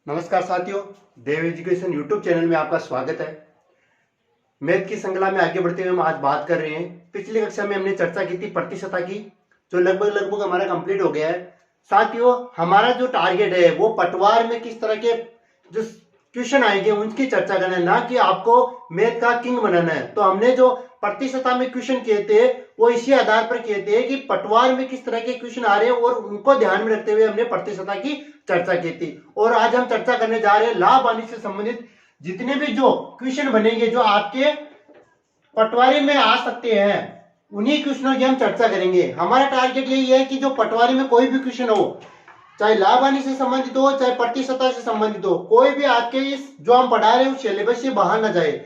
नमस्कार साथियों, देव education YouTube channel में आपका स्वागत है। मैथ की श्रृंखला में आगे बढ़ते हुए हम आज बात कर रहे हैं। पिछली कक्षा में हमने चर्चा की थी प्रतिशतता की, जो लगभग हमारा कंप्लीट हो गया है। साथियों, हमारा जो टारगेट है वो पटवार में किस तरह के जो क्वेश्चन आएंगे उनकी चर्चा करना है, ना कि आपको मैथ का किंग बनाना है। तो हमने जो प्रतिशतता में क्वेश्चन किए थे वो इसी आधार पर किए थे कि पटवार में किस तरह के क्वेश्चन आ रहे हैं और उनको ध्यान में रखते हुए हमने प्रतिशतता की चर्चा की थी। और आज हम चर्चा करने जा रहे हैं लाभ हानि से संबंधित जितने भी जो क्वेश्चन बनेंगे जो आपके पटवारी में आ सकते हैं, उन्हीं क्वेश्चनों की हम चर्चा करेंगे। हमारा टारगेट यही है कि जो पटवारी में कोई भी क्वेश्चन हो, चाहे लाभ हानि से संबंधित हो चाहे प्रतिशतता से संबंधित हो, कोई भी आपके इस जो हम पढ़ा रहे हैं उस सिलेबस से बाहर ना जाए।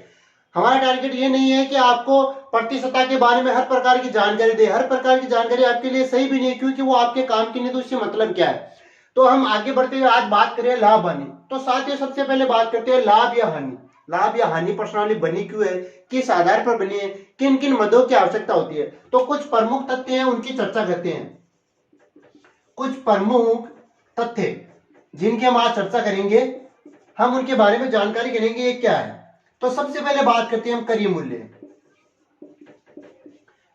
हमारा टारगेट ये नहीं है कि आपको प्रतिशतता के बारे में हर प्रकार की जानकारी दे। हर प्रकार की जानकारी आपके लिए सही भी नहीं है, क्योंकि वो आपके काम की नहीं, तो उससे मतलब क्या है। तो हम आगे बढ़ते हुए आज बात करें लाभ हानि। तो साथियों, सबसे पहले बात करते हैं लाभ या हानि। लाभ या हानि प्रश्नावली बनी क्यों है, किस आधार पर बनी है, किन किन मदों की आवश्यकता होती है। तो कुछ प्रमुख तथ्य हैं, उनकी चर्चा करते हैं। कुछ प्रमुख तथ्य जिनकी हम आज चर्चा करेंगे, हम उनके बारे में जानकारी करेंगे ये क्या है। तो सबसे पहले बात करते हैं हम क्रय मूल्य।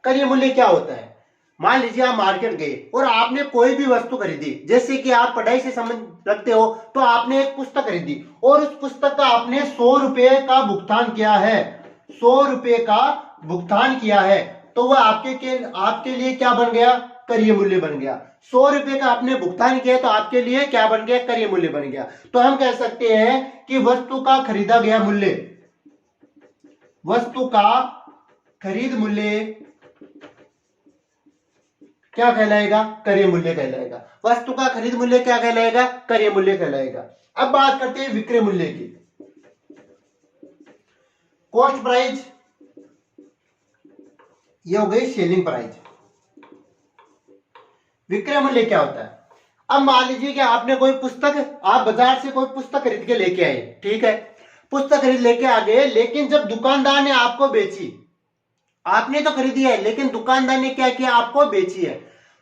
क्रय मूल्य क्या होता है? मान लीजिए आप मार्केट गए और आपने कोई भी वस्तु खरीदी, जैसे कि आप पढ़ाई से संबंध रखते हो, तो आपने एक पुस्तक खरीदी और उस पुस्तक का आपने 100 रुपए का भुगतान किया है। 100 रुपए का भुगतान किया है, तो वह आपके लिए क्या बन गया? क्रय मूल्य बन गया। 100 रुपए का आपने भुगतान किया तो आपके लिए क्या बन गया? क्रय मूल्य बन गया। तो हम कह सकते हैं कि वस्तु का खरीदा गया मूल्य, वस्तु का खरीद मूल्य क्या कहलाएगा? क्रय मूल्य कहलाएगा। वस्तु का खरीद मूल्य क्या कहलाएगा? क्रय मूल्य कहलाएगा। अब बात करते हैं विक्रय मूल्य की। कॉस्ट प्राइस, ये हो गई सेलिंग प्राइस। विक्रय मूल्य क्या होता है? अब मान लीजिए कि आपने कोई पुस्तक, आप बाजार से कोई पुस्तक खरीद के लेके आए, ठीक है, पुस्तक खरीद लेके आ गए, लेकिन जब दुकानदार ने आपको बेची, आपने तो खरीदी है लेकिन दुकानदार ने क्या किया? आपको बेची है।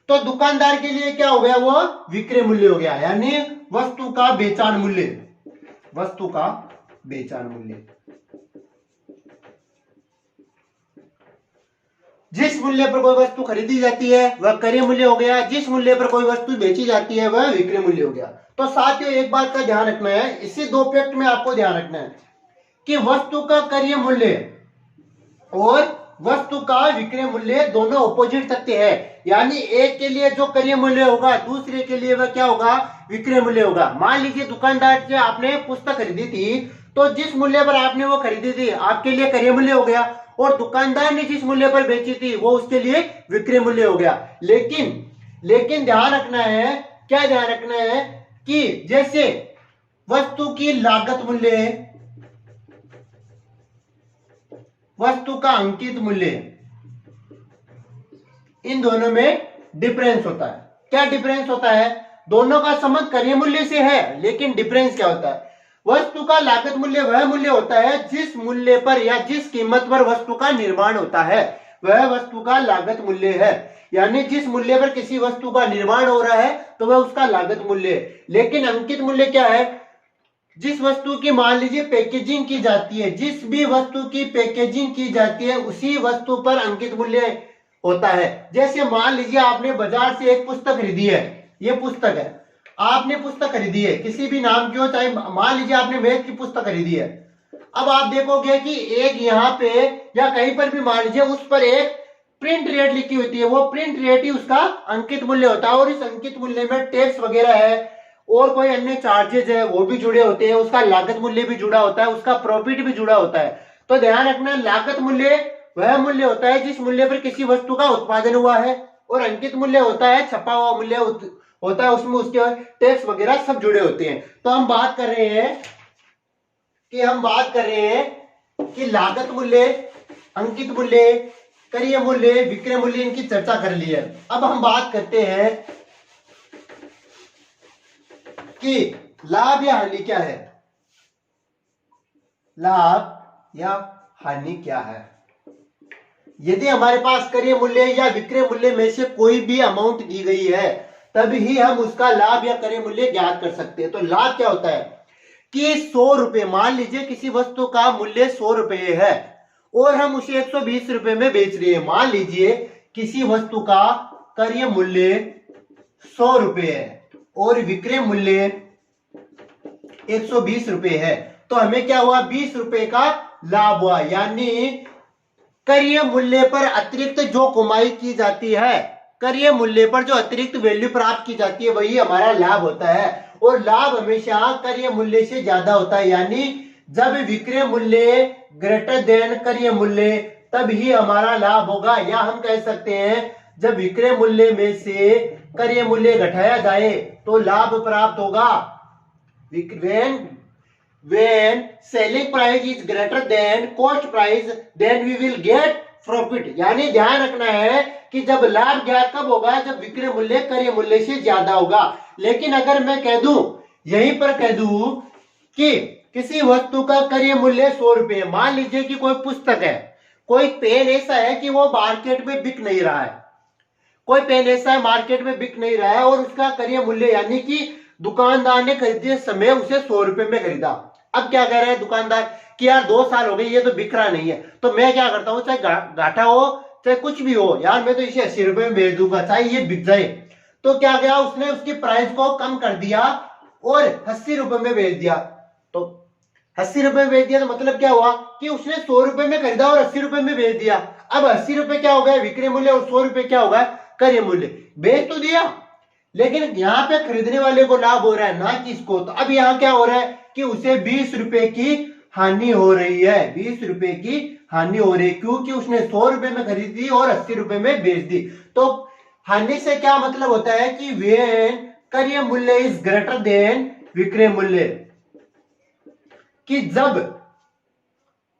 तो दुकानदार के लिए क्या हो गया? वो विक्रय मूल्य हो गया, यानी वस्तु का बेचान मूल्य। वस्तु का बेचान मूल्य, जिस मूल्य पर कोई वस्तु खरीदी जाती है वह क्रय मूल्य हो गया, जिस मूल्य पर कोई वस्तु बेची जाती है वह विक्रय मूल्य हो गया। तो साथियों, एक बात का ध्यान रखना है, इसी दो फैक्ट में आपको ध्यान रखना है कि वस्तु का क्रय मूल्य और वस्तु का विक्रय मूल्य दोनों ऑपोजिट तथ्य है। यानी एक के लिए जो क्रय मूल्य होगा, दूसरे के लिए वह क्या होगा? विक्रय मूल्य होगा। मान लीजिए दुकानदार से आपने पुस्तक खरीदी थी, तो जिस मूल्य पर आपने वो खरीदी थी आपके लिए क्रय मूल्य हो गया, और दुकानदार ने जिस मूल्य पर बेची थी वो उसके लिए विक्रय मूल्य हो गया। लेकिन ध्यान रखना है, क्या ध्यान रखना है कि जैसे वस्तु की लागत मूल्य, वस्तु का अंकित मूल्य, इन दोनों में डिफरेंस होता है। क्या डिफरेंस होता है? दोनों का संबंध क्रय मूल्य से है, लेकिन डिफरेंस क्या होता है? वस्तु का लागत मूल्य वह मूल्य होता है जिस मूल्य पर या जिस कीमत पर वस्तु का निर्माण होता है, वह वस्तु का लागत मूल्य है। यानी जिस मूल्य पर किसी वस्तु का निर्माण हो रहा है तो वह उसका लागत मूल्य है। लेकिन अंकित मूल्य क्या है? जिस वस्तु की मान लीजिए पैकेजिंग की जाती है, जिस भी वस्तु की पैकेजिंग की जाती है उसी वस्तु पर अंकित मूल्य होता है। जैसे मान लीजिए आपने बाजार से एक पुस्तक खरीदी है, ये पुस्तक है, आपने पुस्तक खरीदी है किसी भी नाम की हो, चाहे मान लीजिए आपने मैथ की पुस्तक खरीदी है। अब आप देखोगे कि एक यहाँ पे या कहीं पर भी मान लीजिए उस पर एक प्रिंट रेट लिखी होती है, वो प्रिंट रेट ही उसका अंकित मूल्य होता है। और इस अंकित मूल्य में टैक्स वगैरह है और कोई अन्य चार्जेज है वो भी जुड़े होते हैं, उसका लागत मूल्य भी जुड़ा होता है, उसका प्रॉफिट भी जुड़ा होता है। तो ध्यान रखना, लागत मूल्य वह मूल्य होता है जिस मूल्य पर किसी वस्तु का उत्पादन हुआ है, और अंकित मूल्य होता है छपा हुआ मूल्य होता है, उसमें उसके टैक्स वगैरह सब जुड़े होते हैं। तो हम बात कर रहे हैं कि लागत मूल्य, अंकित मूल्य, क्रय मूल्य, विक्रय मूल्य, इनकी चर्चा कर ली है। अब हम बात करते हैं कि लाभ या हानि क्या है। लाभ या हानि क्या है? यदि हमारे पास क्रय मूल्य या विक्रय मूल्य में से कोई भी अमाउंट दी गई है, तभी हम उसका लाभ या क्रय मूल्य ज्ञात कर सकते हैं। तो लाभ क्या होता है? कि 100 रुपए, मान लीजिए किसी वस्तु का मूल्य 100 रुपए है और हम उसे 120 रुपए में बेच रहे हैं। मान लीजिए किसी वस्तु का क्रय मूल्य 100 रुपए है और विक्रय मूल्य 120 रुपए है, तो हमें क्या हुआ, 20 रुपए का लाभ हुआ। यानी क्रय मूल्य पर अतिरिक्त जो कमाई की जाती है, क्रय मूल्य पर जो अतिरिक्त वैल्यू प्राप्त की जाती है, वही हमारा लाभ होता है। और लाभ हमेशा क्रय मूल्य से ज्यादा होता है। यानी जब विक्रय मूल्य ग्रेटर देन क्रय मूल्य, तब ही हमारा लाभ होगा। या हम कह सकते हैं जब विक्रय मूल्य में से क्रय मूल्य घटाया जाए तो लाभ प्राप्त होगा। when selling price is greater than cost price, then we will get profit। यानी ध्यान रखना है कि जब लाभ ज्ञात कब होगा, जब विक्रय मूल्य क्रय मूल्य से ज्यादा होगा। लेकिन अगर मैं कह दूं, यहीं पर कह दूं कि किसी वस्तु का क्रय मूल्य 100 रुपए है, मान लीजिए कि कोई पुस्तक है, कोई पेन ऐसा है कि वो मार्केट में बिक नहीं रहा है, कोई पेन ऐसा है मार्केट में बिक नहीं रहा है और उसका क्रय मूल्य यानी कि दुकानदार ने खरीदते समय उसे 100 रुपए में खरीदा। अब क्या कह रहा है दुकानदार कि यार 2 साल हो गए ये तो बिक रहा नहीं है, तो मैं क्या करता हूं, चाहे घाटा हो चाहे कुछ भी हो, यार मैं तो इसे 80 रुपए में बेच दूंगा चाहे ये बिक जाए। तो क्या गया, उसने उसकी प्राइस को कम कर दिया और 80 रुपए में बेच दिया। तो 80 रुपए में बेच दिया तो मतलब क्या हुआ कि उसने 100 रुपए में खरीदा और 80 रुपए में बेच दिया। अब 80 रुपए क्या हो गया विक्रय मूल्य और 100 रुपए क्या होगा क्रय मूल्य। बेच तो दिया, लेकिन यहाँ पे खरीदने वाले को लाभ हो रहा है ना कि इसको। तो अब यहाँ क्या हो रहा है कि उसे 20 रुपए की हानि हो रही है, 20 रुपए की हानि हो रही है, क्योंकि उसने 100 रुपए में खरीदी और 80 रुपए में बेच दी। तो हानि से क्या मतलब होता है कि व्हेन क्रय मूल्य इज ग्रेटर देन विक्रय मूल्य, कि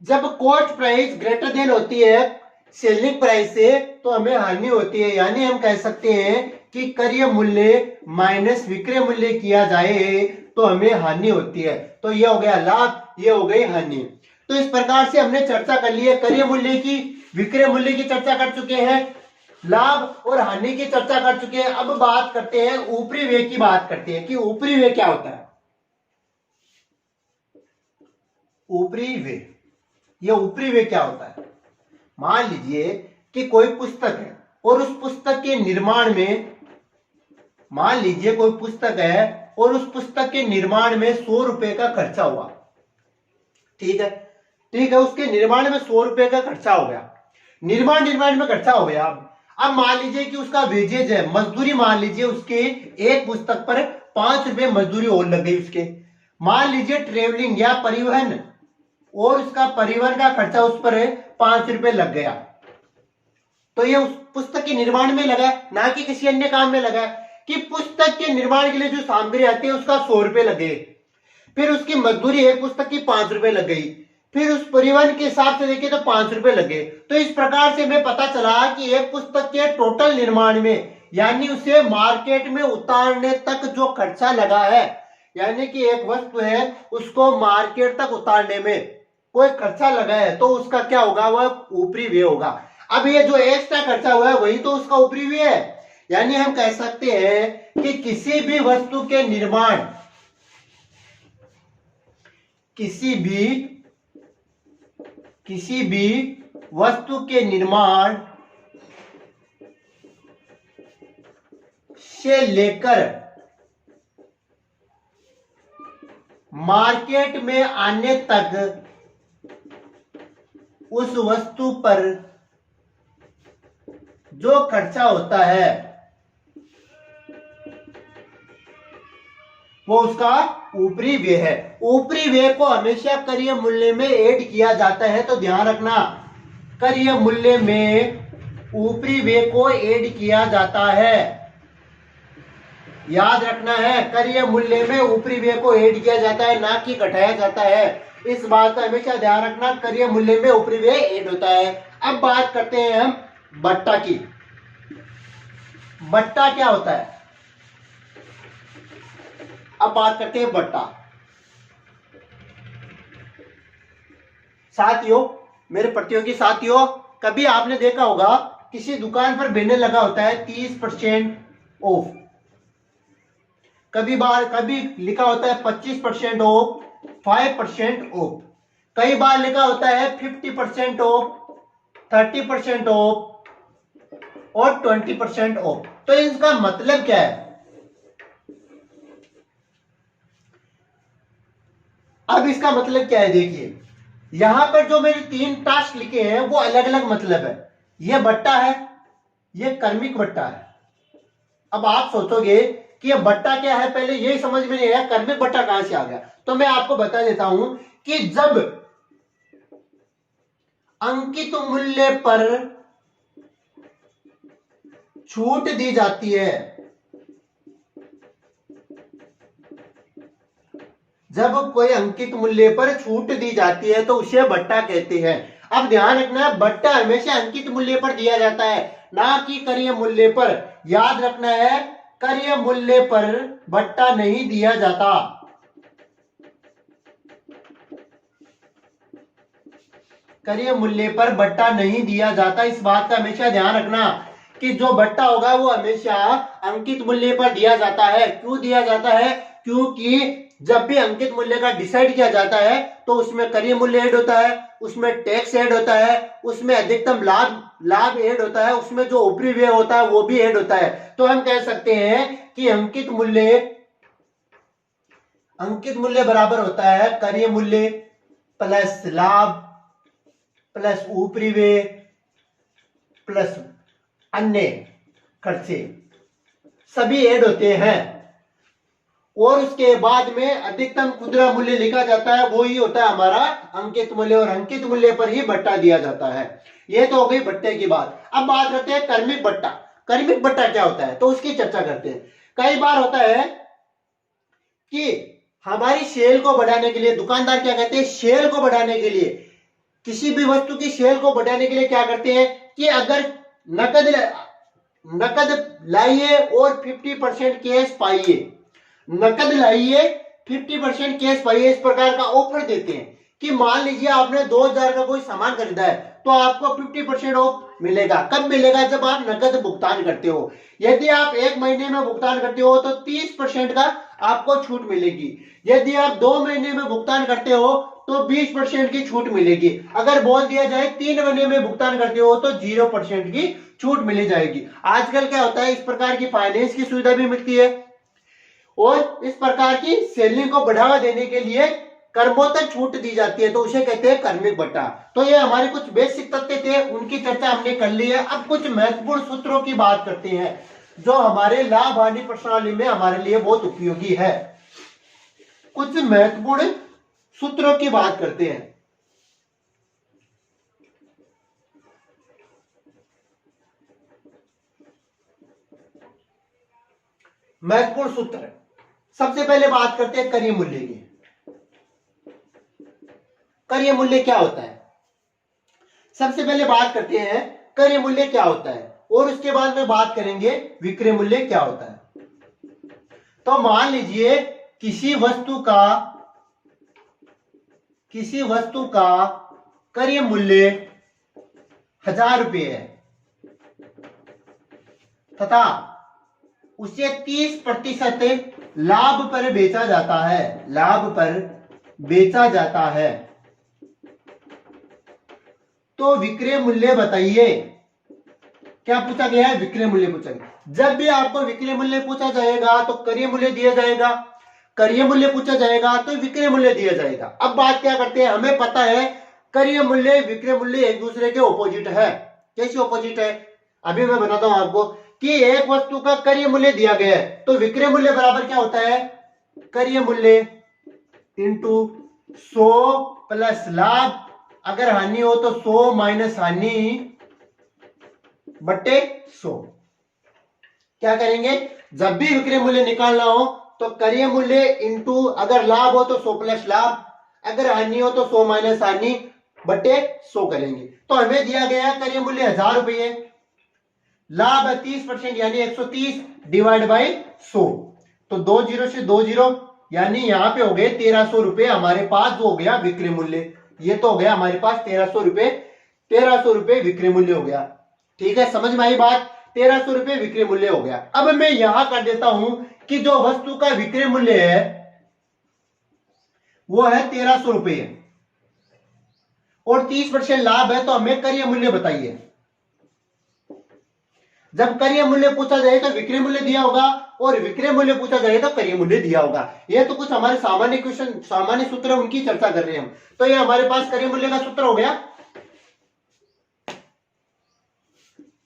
जब कॉस्ट प्राइस ग्रेटर देन होती है सेलिंग प्राइस से, तो हमें हानि होती है। यानी हम कह सकते हैं कि क्रय मूल्य माइनस विक्रय मूल्य किया जाए तो हमें हानि होती है। तो ये हो गया लाभ, ये हो गई हानि। तो इस प्रकार से हमने चर्चा कर ली है क्रय मूल्य की, विक्रय मूल्य की चर्चा कर चुके हैं, लाभ और हानि की चर्चा कर चुके हैं। अब बात करते हैं ऊपरी व्यय की, बात करते हैं कि ऊपरी व्यय क्या होता है। ऊपरी व्यय, ये ऊपरी व्यय क्या होता है। मान लीजिए कि कोई पुस्तक है और उस पुस्तक के निर्माण में, मान लीजिए कोई पुस्तक है और उस पुस्तक के निर्माण में 100 रुपए का खर्चा हुआ, ठीक है, उसके निर्माण में 100 रुपए का खर्चा हो गया, निर्माण में खर्चा हो गया। अब मान लीजिए कि उसका वेजेज है, मजदूरी, मान लीजिए उसके एक पुस्तक पर 5 रुपए मजदूरी और लग गई उसके। मान लीजिए ट्रेवलिंग या परिवहन, और उसका परिवहन का खर्चा उस पर 5 रुपए लग गया। तो ये उस पुस्तक के निर्माण में लगा, ना कि किसी अन्य काम में लगा। कि पुस्तक के निर्माण के लिए जो सामग्री आती है उसका 100 रुपए लगे, फिर उसकी मजदूरी है पुस्तक की 5 रुपए लग गई, फिर उस परिवहन के हिसाब से देखें तो 5 रुपए लगे। तो इस प्रकार से हमें पता चला कि एक पुस्तक के टोटल निर्माण में, यानी उसे मार्केट में उतारने तक जो खर्चा लगा है, यानी कि एक वस्तु है उसको मार्केट तक उतारने में कोई खर्चा लगा है, तो उसका क्या होगा, वह ऊपरी व्यय होगा। अब ये जो एक्स्ट्रा खर्चा हुआ है वही तो उसका ऊपरी व्यय है। यानी हम कह सकते हैं कि किसी भी वस्तु के निर्माण, किसी भी वस्तु के निर्माण से लेकर मार्केट में आने तक उस वस्तु पर जो खर्चा होता है वो उसका ऊपरी व्यय है। ऊपरी व्यय को हमेशा क्रय मूल्य में ऐड किया जाता है, तो ध्यान रखना क्रय मूल्य में ऊपरी व्यय को ऐड किया जाता है, याद रखना है क्रय मूल्य में ऊपरी व्यय को ऐड किया जाता है, ना कि घटाया जाता है। इस बात का हमेशा ध्यान रखना, क्रय मूल्य में ऊपरी व्यय ऐड होता है। अब बात करते हैं हम बट्टा की। बट्टा क्या होता है, अब बात करते हैं बट्टा। साथियों, मेरे प्रतियोगी साथियों, कभी आपने देखा होगा किसी दुकान पर बैनर लगा होता है 30% ऑफ, कभी लिखा होता है 25% ऑफ, 5% ऑफ, कई बार लिखा होता है 50% ऑफ, 30% ऑफ और 20% ऑफ। तो इसका मतलब क्या है? अब इसका मतलब क्या है, देखिए यहां पर जो मेरे 3 टास्क लिखे हैं वो अलग अलग मतलब है। ये बट्टा है, ये कर्मिक बट्टा है। अब आप सोचोगे कि ये बट्टा क्या है, पहले यही समझ में नहीं आया, कर्मिक बट्टा कहां से आ गया। तो मैं आपको बता देता हूं कि जब अंकित मूल्य पर छूट दी जाती है, जब कोई अंकित मूल्य पर छूट दी जाती है तो उसे बट्टा कहते हैं। अब ध्यान रखना, बट्टा हमेशा अंकित मूल्य पर दिया जाता है, ना कि क्रय मूल्य पर। याद रखना है, क्रय मूल्य पर बट्टा नहीं दिया जाता। क्रय मूल्य पर बट्टा नहीं दिया जाता, इस बात का हमेशा ध्यान रखना कि जो बट्टा होगा वो हमेशा अंकित मूल्य पर दिया जाता है। क्यों दिया जाता है? क्योंकि जब भी अंकित मूल्य का डिसाइड किया जाता है तो उसमें क्रय मूल्य ऐड होता है, उसमें टैक्स ऐड होता है, उसमें अधिकतम लाभ ऐड होता है, उसमें जो ऊपरी व्यय होता है वो भी ऐड होता है। तो हम कह सकते हैं कि अंकित मूल्य बराबर होता है क्रय मूल्य प्लस लाभ प्लस ऊपरी व्यय प्लस अन्य खर्चे, सभी ऐड होते हैं। और उसके बाद में अधिकतम खुदरा मूल्य लिखा जाता है, वो ही होता है हमारा अंकित मूल्य, और अंकित मूल्य पर ही बट्टा दिया जाता है। ये तो हो गई बट्टे की बात। अब बात करते हैं कर्मिक बट्टा। कर्मिक बट्टा क्या होता है, तो उसकी चर्चा करते हैं। कई बार होता है कि हमारी सेल को बढ़ाने के लिए दुकानदार क्या कहते हैं, सेल को बढ़ाने के लिए, किसी भी वस्तु की सेल को बढ़ाने के लिए क्या करते हैं कि अगर नकद लाइए और 50% कैश पाइए, नकद लाइए 50% कैश पाइए, इस प्रकार का ऑफर देते हैं कि मान लीजिए आपने 2000 का कोई सामान खरीदा है तो आपको 50% ऑफ मिलेगा। कब मिलेगा? जब आप नकद भुगतान करते हो। यदि आप 1 महीने में भुगतान करते हो तो 30% का आपको छूट मिलेगी। यदि आप 2 महीने में भुगतान करते हो तो 20% की छूट मिलेगी। अगर बोल दिया जाए 3 महीने में भुगतान करते हो तो 0% की छूट मिली जाएगी। आजकल क्या होता है, इस प्रकार की फाइनेंस की सुविधा भी मिलती है और इस प्रकार की सेलिंग को बढ़ावा देने के लिए कर्मोत्तर छूट दी जाती है, तो उसे कहते हैं कर्मिक बट्टा। तो ये हमारे कुछ बेसिक तथ्य थे, उनकी चर्चा हमने कर ली है। अब कुछ महत्वपूर्ण सूत्रों की बात करते हैं जो हमारे लाभ हानि प्रणाली में हमारे लिए बहुत उपयोगी है। कुछ महत्वपूर्ण सूत्रों की बात करते हैं। महत्वपूर्ण सूत्र, सबसे पहले बात करते हैं क्रय मूल्य की। क्रय मूल्य क्या होता है? सबसे पहले बात करते हैं क्रय मूल्य क्या होता है और उसके बाद में बात करेंगे विक्रय मूल्य क्या होता है। तो मान लीजिए किसी वस्तु का क्रय मूल्य 1000 रुपये है तथा उसे 30% लाभ पर बेचा जाता है, लाभ पर बेचा जाता है, तो विक्रय मूल्य बताइए। क्या पूछा गया है? विक्रय मूल्य पूछा गया। जब भी आपको विक्रय मूल्य पूछा जाएगा तो क्रय मूल्य दिया जाएगा, क्रय मूल्य पूछा जाएगा तो विक्रय मूल्य दिया जाएगा। अब बात क्या करते हैं, हमें पता है क्रय मूल्य विक्रय मूल्य एक दूसरे के ऑपोजिट है। कैसे ऑपोजिट है? अभी मैं बताता हूं आपको कि एक वस्तु का क्रय मूल्य दिया गया है तो विक्रय मूल्य बराबर क्या होता है, क्रय मूल्य इंटू 100 प्लस लाभ, अगर हानि हो तो 100 माइनस हानि बट्टे 100। क्या करेंगे, जब भी विक्रय मूल्य निकालना हो तो क्रय मूल्य इंटू, अगर लाभ हो तो 100 प्लस लाभ, अगर हानि हो तो 100 माइनस हानि बट्टे 100 करेंगे। तो हमें दिया गया क्रय मूल्य 1000 रुपये, लाभ है 30% यानी 130 डिवाइड बाई 100, तो 2 जीरो से 2 जीरो, यानी यहां पे हो गए 1300 रुपए हमारे पास जो हो गया विक्रय मूल्य। ये तो हो गया हमारे पास 1300 रुपए विक्रय मूल्य हो गया। ठीक है, समझ में आई बात? 1300 रुपए विक्रय मूल्य हो गया। अब मैं यहां कर देता हूं कि जो वस्तु का विक्रय मूल्य है वो है 1300 रुपये और 30% लाभ है, तो हमें क्रय मूल्य बताइए। जब क्रय मूल्य पूछा जाए तो विक्रय मूल्य दिया होगा और विक्रय मूल्य पूछा जाए तो क्रय मूल्य दिया होगा। ये तो कुछ हमारे सामान्य क्वेश्चन, सामान्य सूत्र है, उनकी चर्चा कर रहे हैं हम। तो ये हमारे पास क्रय मूल्य का सूत्र हो गया।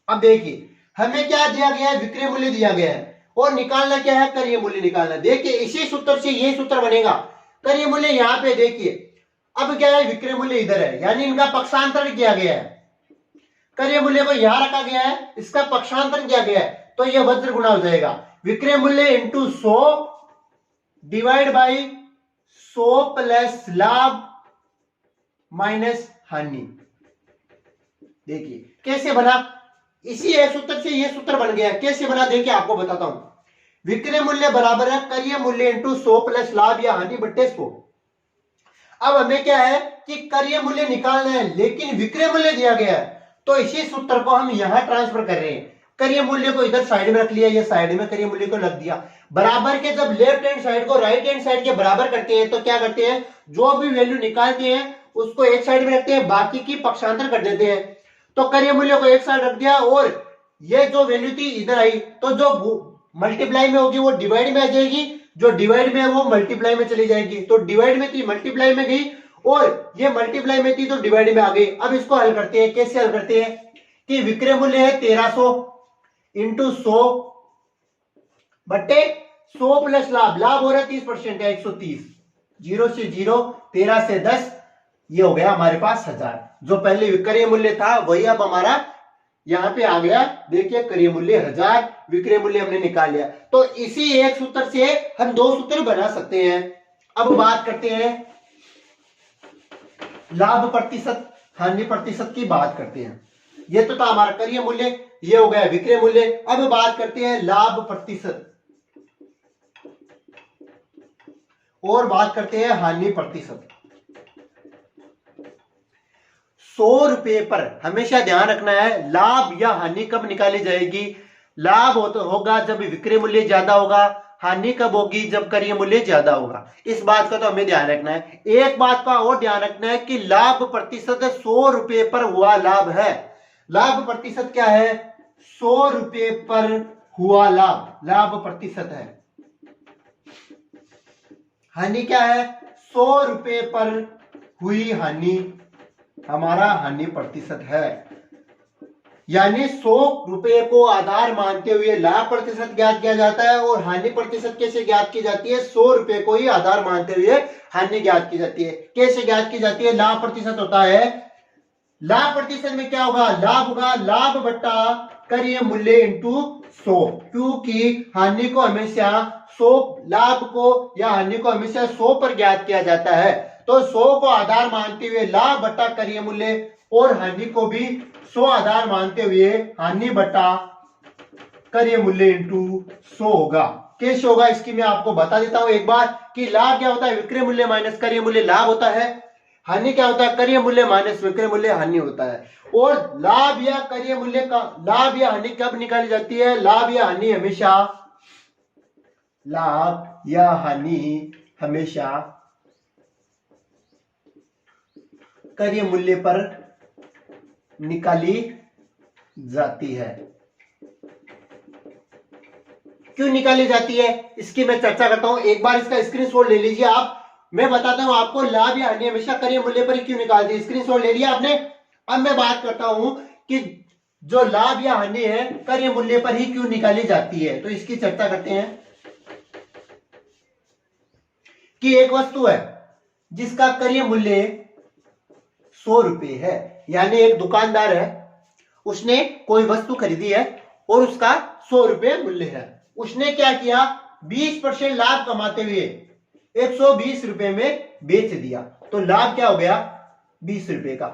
अब देखिए हमें क्या दिया गया है, विक्रय मूल्य दिया गया है और निकालना क्या है, क्रय मूल्य निकालना। देखिए इसी सूत्र से ये सूत्र बनेगा। क्रय मूल्य यहाँ पे देखिए, अब क्या है, विक्रय मूल्य इधर है, यानी इनका पक्षांतरण किया गया है। क्रय मूल्य को यहां रखा गया है, इसका पक्षांतरण किया गया है, तो यह वज्र गुणा हो जाएगा। विक्रय मूल्य इंटू 100 डिवाइड बाई 100 प्लस लाभ माइनस हानि। देखिए कैसे बना, इसी एक सूत्र से यह सूत्र बन गया। कैसे बना देखिए आपको बताता हूं। विक्रय मूल्य बराबर है क्रय मूल्य इंटू 100 प्लस लाभ या हानि बट्टे 100। अब हमें क्या है कि क्रय मूल्य निकालना है, लेकिन विक्रय मूल्य दिया गया है, तो इसी सूत्र को हम यहां ट्रांसफर कर रहे हैं। क्रय मूल्य को इधर साइड में रख लिया, ये साइड में क्रय मूल्य को रख दिया। बराबर के जब लेफ्ट हैंड साइड को राइट हैंड साइड के बराबर करते हैं तो क्या करते हैं, जो भी वैल्यू निकालते हैं उसको एक साइड में रखते हैं, बाकी की पक्षांतर कर देते हैं। तो क्रय मूल्य को एक साइड रख दिया और ये जो वैल्यू थी इधर आई, तो जो मल्टीप्लाई में होगी वो डिवाइड में आ जाएगी, जो डिवाइड में है वो मल्टीप्लाई में चली जाएगी। तो डिवाइड में थी मल्टीप्लाई में गई और ये मल्टीप्लाई में थी तो डिवाइड में आ गई। अब इसको हल करते हैं। कैसे हल करते हैं कि विक्रय मूल्य है 1300 इंटू 100 बट्टे 100 प्लस लाभ, लाभ हो रहा है 30% है 130, 0 से 0, 13 से 10, ये हो गया हमारे पास 1000। जो पहले विक्रय मूल्य था वही अब हमारा यहां पे आ गया। देखिए क्रय मूल्य 1000, विक्रय मूल्य हमने निकाल लिया। तो इसी एक सूत्र से हम दो सूत्र बना सकते हैं। अब बात करते हैं लाभ प्रतिशत हानि प्रतिशत की बात करते हैं। ये तो था हमारा क्रय मूल्य, ये हो गया विक्रय मूल्य। अब बात करते हैं लाभ प्रतिशत और बात करते हैं हानि प्रतिशत। 100 रुपए पर हमेशा ध्यान रखना है लाभ या हानि कब निकाली जाएगी। लाभ होगा जब विक्रय मूल्य ज्यादा होगा, हानि कब होगी जब क्रय मूल्य ज्यादा होगा। इस बात का तो हमें ध्यान रखना है। एक बात का और ध्यान रखना है कि लाभ प्रतिशत 100 रुपए पर हुआ लाभ है। लाभ प्रतिशत क्या है, 100 रुपए पर हुआ लाभ, लाभ प्रतिशत है। हानि क्या है, 100 रुपए पर हुई हानि, हमारा हानि प्रतिशत है। यानी 100 रुपए को आधार मानते हुए लाभ प्रतिशत ज्ञात किया जाता है और हानि प्रतिशत कैसे ज्ञात की जाती है, 100 रुपए को ही आधार मानते हुए हानि ज्ञात की जाती है। कैसे ज्ञात की जाती है, लाभ प्रतिशत होता है, लाभ प्रतिशत में क्या होगा, लाभ होगा लाभ बट्टा क्रय मूल्य इंटू 100, क्योंकि हानि को हमेशा 100, लाभ को या हानि को हमेशा 100 पर ज्ञात किया जाता है। तो 100 को आधार मानते हुए लाभ बट्टा क्रय मूल्य और हानि को भी 100 आधार मानते हुए हानि बट्टा क्रय मूल्य इंटू 100 होगा। कैसे होगा इसकी मैं आपको बता देता हूं एक बार कि लाभ क्या होता है, विक्रय मूल्य माइनस क्रय मूल्य लाभ होता है। हानि क्या होता है, क्रय मूल्य माइनस विक्रय मूल्य हानि होता है। और लाभ या क्रय मूल्य का लाभ या हानि कब निकाली जाती है, लाभ या हानि हमेशा, लाभ या हानि हमेशा क्रय मूल्य पर निकाली जाती है। क्यों निकाली जाती है इसकी मैं चर्चा करता हूं। एक बार इसका स्क्रीनशॉट ले लीजिए आप, मैं बताता हूं आपको लाभ या हानि हमेशा क्रय मूल्य पर क्यों निकालती है। स्क्रीनशॉट ले लिया आपने। अब मैं बात करता हूं कि जो लाभ या हानि है क्रय मूल्य पर ही क्यों निकाली जाती है, तो इसकी चर्चा करते हैं। कि एक वस्तु है जिसका क्रय मूल्य 100 रुपए है, यानी एक दुकानदार है, उसने कोई वस्तु खरीदी है और उसका 100 रुपए मूल्य है। उसने क्या किया, 20% लाभ कमाते हुए 120 रुपए में बेच दिया, तो लाभ क्या हो गया, 20 रुपए का।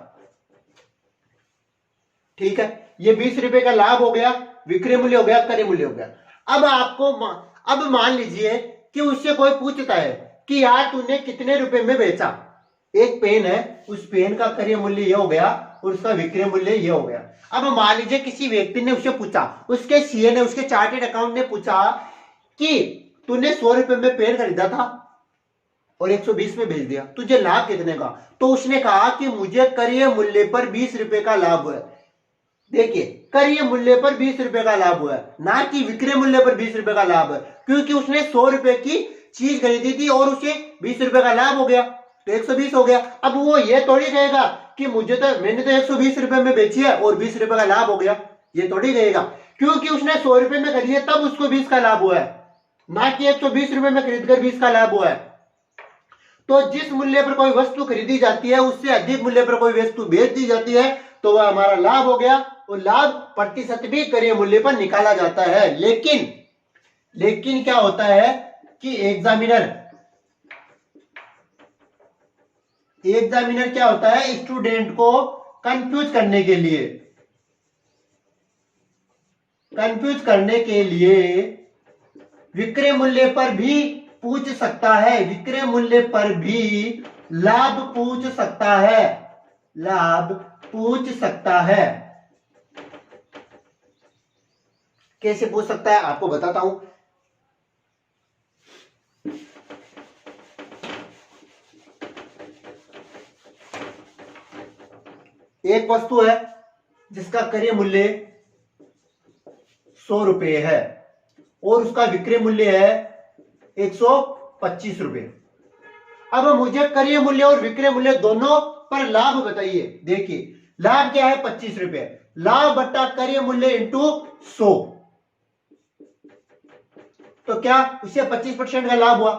ठीक है, ये 20 रुपए का लाभ हो गया, विक्रय मूल्य हो गया, क्रय मूल्य हो गया। अब आपको अब मान लीजिए कि उससे कोई पूछता है कि यार तूने कितने रुपए में बेचा। एक पेन है, उस पेन का क्रय मूल्य ये हो गया और उसका विक्रय मूल्य ये हो गया। अब मान लीजिए किसी व्यक्ति ने उससे पूछा, उसके सीए ने, उसके चार्टेड अकाउंट ने पूछा कि तूने 100 रुपए में पेन खरीदा था, और 120 में बेच दिया, तुझे लाभ कितने का? तो उसने कहा कि मुझे क्रय मूल्य पर 20 रुपए का लाभ हुआ है। देखिए, क्रय मूल्य पर 20 रुपए का लाभ हुआ है, ना कि विक्रय मूल्य पर 20 रुपए का लाभ है, क्योंकि उसने 100 रुपए की चीज खरीदी थी और उसे 20 रुपए का लाभ हो गया, तो 120 हो गया। अब वो ये थोड़ी कहेगा कि मैंने तो 120 रुपए में बेची है और 20 रुपए का लाभ हो गया, ये थोड़ी कहेगा, क्योंकि उसने 100 रुपए में खरीदी है तब उसको 20 का लाभ हुआ है, ना कि 120 रुपए में खरीदकर 20 का लाभ हुआ है। तो जिस मूल्य पर कोई वस्तु खरीदी जाती है उससे अधिक मूल्य पर कोई वस्तु बेच दी जाती है तो वह हमारा लाभ हो गया, और लाभ प्रतिशत भी क्रय मूल्य पर निकाला जाता है। लेकिन क्या होता है कि एग्जामिनर क्या होता है, स्टूडेंट को कंफ्यूज करने के लिए विक्रय मूल्य पर भी पूछ सकता है, विक्रय मूल्य पर भी लाभ पूछ सकता है। कैसे पूछ सकता है आपको बताता हूं। एक वस्तु है जिसका क्रय मूल्य 100 रुपए है और उसका विक्रय मूल्य है 125 रुपए। अब मुझे क्रय मूल्य और विक्रय मूल्य दोनों पर लाभ बताइए। देखिए, लाभ क्या है, 25 रुपए, लाभ बट्टा क्रय मूल्य इंटू 100, तो क्या उसे 25% का लाभ हुआ।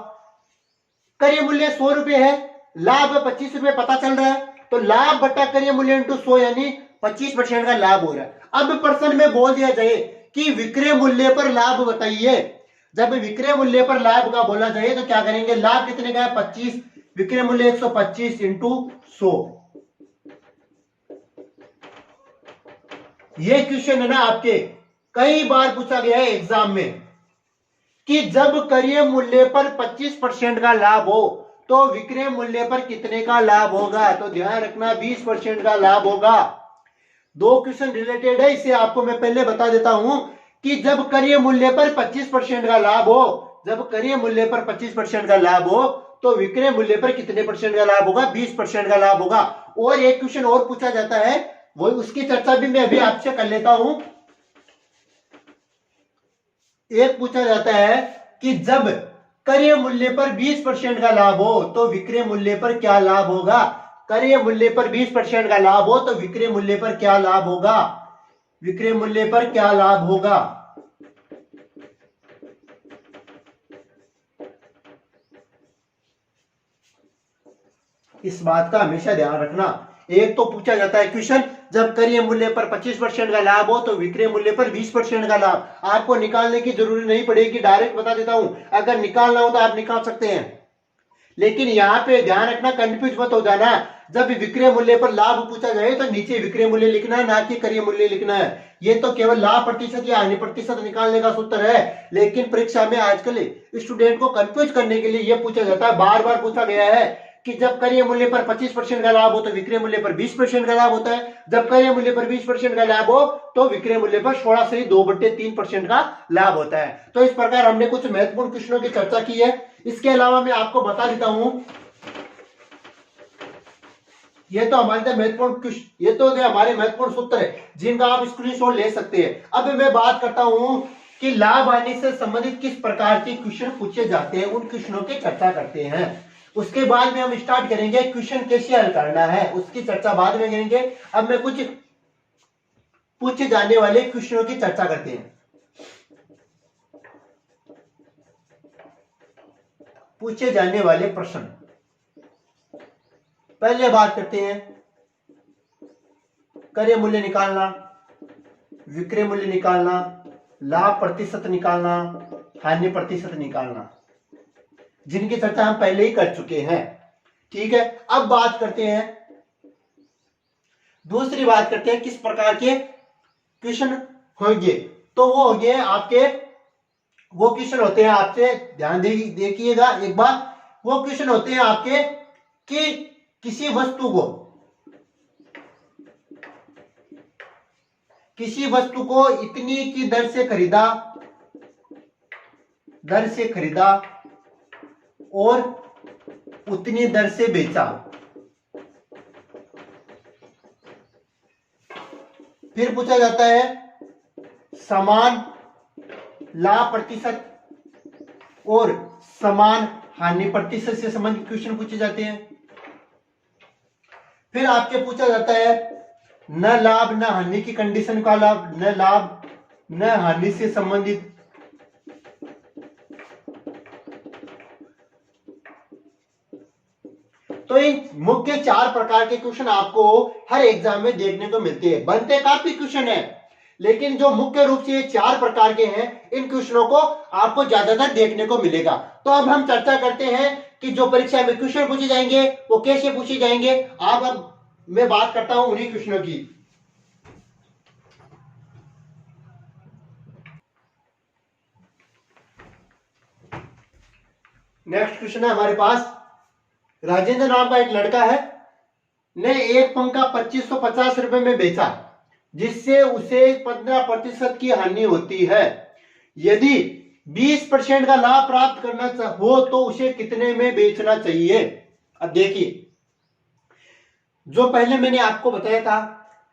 क्रय मूल्य 100 रुपए है, लाभ 25 रुपए पता चल रहा है, तो लाभ बट्टा क्रय मूल्य इंटू 100 यानी 25% का लाभ हो रहा है। अब प्रश्न में बोल दिया जाए कि विक्रय मूल्य पर लाभ बताइए, जब विक्रय मूल्य पर लाभ का बोला जाए तो क्या करेंगे, लाभ कितने का है 25, विक्रय मूल्य 125 इंटू 100। ये क्वेश्चन है ना आपके कई बार पूछा गया है एग्जाम में कि जब क्रय मूल्य पर 25% का लाभ हो तो विक्रय मूल्य पर कितने का लाभ होगा, तो ध्यान रखना 20% का लाभ होगा। दो क्वेश्चन रिलेटेड है, इसे आपको मैं पहले बता देता हूं कि जब क्रय मूल्य पर 25% का लाभ हो, जब क्रय मूल्य पर 25% का लाभ हो तो विक्रय मूल्य पर कितने परसेंट का लाभ होगा, 20% का लाभ होगा। और एक क्वेश्चन और पूछा जाता है, वो उसकी चर्चा भी मैं अभी आपसे कर लेता हूं। एक पूछा जाता है कि जब क्रय मूल्य पर 20% का लाभ हो तो विक्रय मूल्य पर क्या लाभ होगा। क्रय मूल्य पर 20% का लाभ हो तो विक्रय मूल्य पर क्या लाभ होगा, विक्रय मूल्य पर क्या लाभ होगा। इस बात का हमेशा ध्यान रखना। एक तो पूछा जाता है क्वेश्चन, जब क्रय मूल्य पर 25% का लाभ हो तो विक्रय मूल्य पर 20% का लाभ। आपको निकालने की जरूरत नहीं पड़ेगी, डायरेक्ट बता देता हूं, अगर निकालना हो तो आप निकाल सकते हैं। लेकिन यहां पे ध्यान रखना, कंफ्यूज मत हो जाना। जब विक्रय मूल्य पर लाभ पूछा जाए तो नीचे विक्रय मूल्य लिखना है, ना कि क्रय मूल्य लिखना है। ये तो केवल लाभ प्रतिशत या हानि प्रतिशत निकालने का सूत्र है, लेकिन परीक्षा में आजकल स्टूडेंट को कंफ्यूज करने के लिए यह पूछा जाता है, बार बार पूछा गया है कि जब क्रय मूल्य पर 25% का लाभ हो तो विक्रय मूल्य पर 20% का लाभ होता है, जब क्रय मूल्य पर 20% का लाभ हो तो विक्रय मूल्य पर 2/3% का लाभ होता है। तो इस प्रकार हमने कुछ महत्वपूर्ण क्वेश्चनों की चर्चा की है। इसके अलावा मैं आपको बता देता हूं, ये तो हमारे हमारे महत्वपूर्ण सूत्र है जिनका आप स्क्रीनशॉट ले सकते हैं। अब मैं बात करता हूं कि लाभ हानि से संबंधित किस प्रकार के क्वेश्चन पूछे जाते हैं, उन क्वेश्चनों की चर्चा करते हैं। उसके बाद में हम स्टार्ट करेंगे क्वेश्चन कैसे हल करना है, उसकी चर्चा बाद में करेंगे। अब मैं कुछ पूछे जाने वाले क्वेश्चनों की चर्चा करते हैं। पूछे जाने वाले प्रश्न, पहले बात करते हैं क्रय मूल्य निकालना, विक्रय मूल्य निकालना, लाभ प्रतिशत निकालना, हानि प्रतिशत निकालना, जिनकी चर्चा हम पहले ही कर चुके हैं। ठीक है, अब बात करते हैं, दूसरी बात करते हैं किस प्रकार के क्वेश्चन होंगे। तो वो होंगे आपके, वो क्वेश्चन होते हैं आपसे, ध्यान देखिएगा एक बार, वो क्वेश्चन होते हैं आपके कि किसी वस्तु को इतनी की दर से खरीदा और उतनी दर से बेचा। फिर पूछा जाता है समान लाभ प्रतिशत और समान हानि प्रतिशत से संबंधित क्वेश्चन पूछे जाते हैं। फिर आपके पूछा जाता है न लाभ न हानि की कंडीशन का लाभ, न लाभ न हानि से संबंधित। तो इन मुख्य 4 प्रकार के क्वेश्चन आपको हर एग्जाम में देखने को मिलते हैं। बनते काफी क्वेश्चन है, लेकिन जो मुख्य रूप से ये 4 प्रकार के हैं, इन क्वेश्चनों को आपको ज्यादातर देखने को मिलेगा। तो अब हम चर्चा करते हैं कि जो परीक्षा में क्वेश्चन पूछे जाएंगे वो कैसे पूछे जाएंगे। अब मैं बात करता हूं उन्हीं क्वेश्चनों की। नेक्स्ट क्वेश्चन है हमारे पास, राजेंद्र नाम का एक लड़का है, ने एक पंखा 2550 रुपए में बेचा, जिससे उसे 15% की हानि होती है। यदि 20% का लाभ प्राप्त करना हो तो उसे कितने में बेचना चाहिए। अब देखिए, जो पहले मैंने आपको बताया था,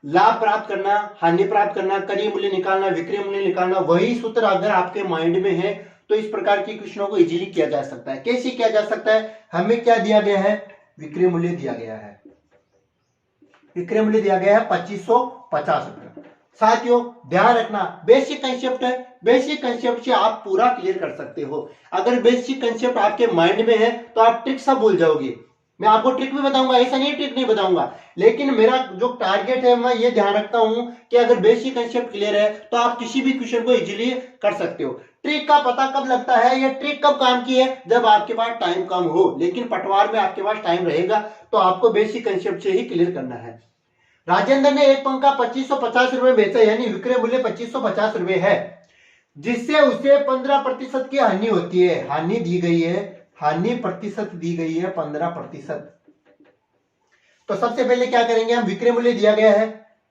लाभ प्राप्त करना, हानि प्राप्त करना, क्रय मूल्य निकालना, विक्रय मूल्य निकालना, वही सूत्र अगर आपके माइंड में है तो इस प्रकार की क्वेश्चनों को इजीली किया जा सकता है। कैसे किया जा सकता है, हमें क्या दिया गया है, विक्रय मूल्य दिया गया है, विक्रय मूल्य दिया गया है 2550 रुपए। साथियों ध्यान रखना, बेसिक कंसेप्ट है, बेसिक कंसेप्ट से आप पूरा क्लियर कर सकते हो। अगर बेसिक कंसेप्ट आपके माइंड में है तो आप ट्रिक सब भूल जाओगे। मैं आपको ट्रिक भी बताऊंगा, ऐसा नहीं ट्रिक नहीं बताऊंगा, लेकिन मेरा जो टारगेट है मैं ये ध्यान रखता हूं कि अगर बेसिक कंसेप्ट क्लियर है तो आप किसी भी क्वेश्चन को इजीली कर सकते हो। ट्रिक का पता कब लगता है, ये ट्रिक कब काम की है, जब आपके पास टाइम कम हो, लेकिन पटवार में आपके पास टाइम रहेगा तो आपको बेसिक कंसेप्ट से ही क्लियर करना है। राजेंद्र ने एक पंखा 2550 रुपए बेचा, यानी विक्रय मूल्य 2550 रुपए है, जिससे उसे 15% की हानि होती है। हानि दी गई है, हानि प्रतिशत दी गई है 15%। तो सबसे पहले क्या करेंगे हम, विक्रय मूल्य दिया गया है,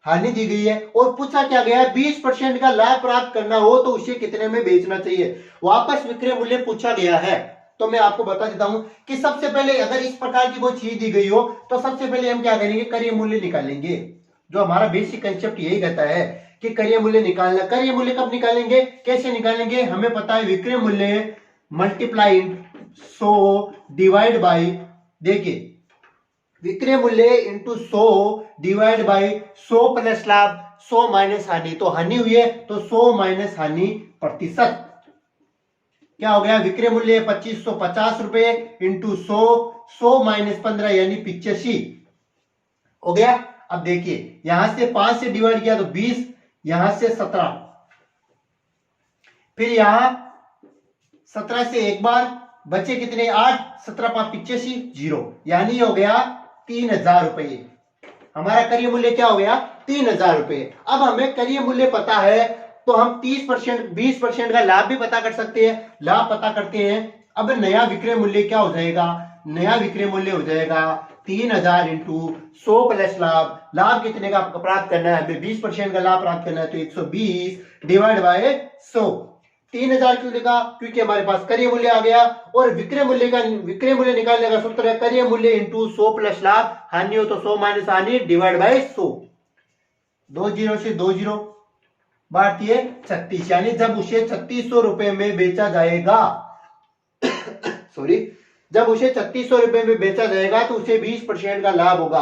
हानि दी गई है और पूछा क्या गया है 20% का लाभ प्राप्त करना हो तो उसे कितने में बेचना चाहिए। वापस विक्रय मूल्य पूछा गया है। तो मैं आपको बता देता हूं कि सबसे पहले अगर इस प्रकार की कोई चीज दी गई हो तो सबसे पहले हम क्या करेंगे, क्रय मूल्य निकालेंगे। जो हमारा बेसिक कंसेप्ट यही कहता है कि क्रय मूल्य निकालना। क्रय मूल्य कब निकालेंगे, कैसे निकालेंगे, हमें पता है विक्रय मूल्य मल्टीप्लाई 100 डिवाइड बाई, देखिए विक्रय मूल्य इंटू 100 डिवाइड बाई 100 प्लस लाभ, 100 माइनस हानि, तो हानि हुई है तो 100 माइनस हानि प्रतिशत क्या हो गया, विक्रय मूल्य 2550 रुपए इंटू 100, 100 माइनस 15 यानी 85 हो गया। अब देखिए यहां से 5 से डिवाइड किया तो 20, यहां से 17, फिर यहां 17 से एक बार बचे कितने 8, 17 5 85 0, यानी हो गया 3000 रुपए। हमारा क्रय मूल्य क्या हो गया 3000 रुपए। अब हमें क्रय मूल्य पता है तो हम 30% 20% का लाभ भी पता कर सकते हैं, लाभ पता करते हैं। अब नया विक्रय मूल्य क्या हो जाएगा, नया विक्रय मूल्य हो जाएगा 3000 इंटू 100 प्लस लाभ, लाभ कितने का प्राप्त करना है, हमें 20% का लाभ प्राप्त करना है तो 120 डिवाइड बाय 100। 3000 क्यों लिखा, क्योंकि हमारे पास क्रय मूल्य आ गया और विक्रय मूल्य निकालने का सूत्र है क्रय मूल्य इंटू 100 प्लस लाभ, हानि हो तो 100 माइनस हानि डिवाइड बाय 100। 20 से 20 भारतीय 36, यानी जब उसे 3600 रुपए में बेचा जाएगा सॉरी, जब उसे 3600 रुपए में बेचा जाएगा तो उसे 20% का लाभ होगा।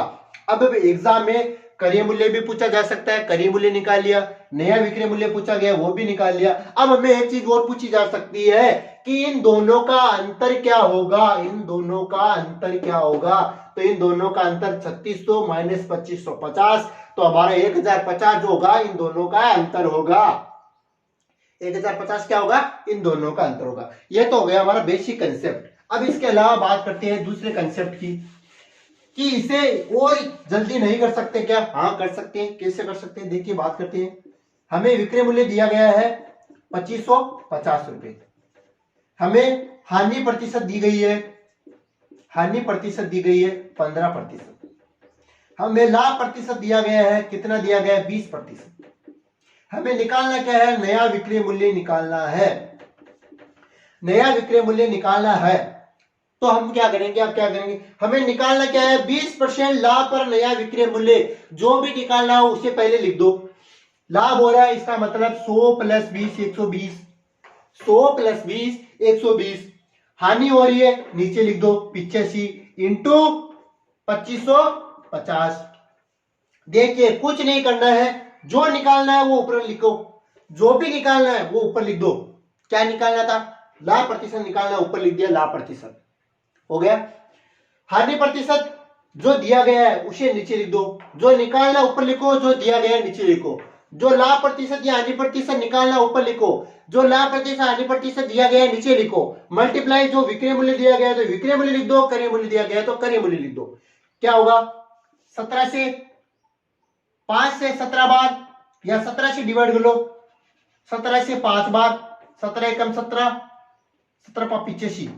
अब एग्जाम में क्रय मूल्य भी पूछा जा सकता है, क्रय मूल्य निकाल लिया, नया विक्रय मूल्य पूछा गया वो भी निकाल लिया। अब हमें एक चीज और पूछी जा सकती है कि इन दोनों का अंतर क्या होगा, इन दोनों का अंतर क्या होगा। तो इन दोनों का अंतर 3600 माइनस 2550, तो हमारा 1050 जो होगा इन दोनों का अंतर होगा। 1050 क्या होगा, इन दोनों का अंतर होगा। यह तो हो गया हमारा बेसिक कंसेप्ट। अब इसके अलावा बात करते हैं दूसरे कंसेप्ट की कि इसे और जल्दी नहीं कर सकते क्या, हाँ कर सकते हैं। कैसे कर सकते हैं, देखिए बात करते हैं। हमें विक्रय मूल्य दिया गया है 2550 रुपए, हमें हानि प्रतिशत दी गई है, हानि प्रतिशत दी गई है 15%, हमें लाभ प्रतिशत दिया गया है, कितना दिया गया है 20%। हमें निकालना क्या है, नया विक्रय मूल्य निकालना है, नया विक्रय मूल्य निकालना है। तो हम क्या करेंगे, अब क्या करेंगे, हमें निकालना क्या है, 20% लाभ पर नया विक्रय मूल्य, जो भी निकालना हो उसे पहले लिख दो। लाभ हो रहा है, इसका मतलब 100 प्लस 20 120, 100 प्लस 20 120। हानि हो रही है, नीचे लिख दो 85 इंटू 2550। देखिए कुछ नहीं करना है, जो निकालना है वो ऊपर लिखो, जो भी निकालना है वो ऊपर लिख दो। क्या निकालना था, लाभ प्रतिशत निकालना, ऊपर लिख दिया लाभ प्रतिशत, हो गया। हानि प्रतिशत जो दिया गया है उसे नीचे लिख दो, जो निकालना ऊपर लिखो, जो दिया गया है नीचे लिखो। जो लाभ प्रतिशत या हानि प्रतिशत निकालना ऊपर लिखो, जो लाभ प्रतिशत हानि प्रतिशत दिया गया है नीचे लिखो। मल्टीप्लाई जो विक्रय मूल्य दिया गया है तो विक्रय मूल्य लिख दो, क्रय मूल्य दिया गया है तो क्रय मूल्य लिख दो। क्या होगा, 17 से 5 से 17 बार, या 17 से डिवाइड कर लो, 17 से 5 बार, 17 एकम 17, 17 5 85,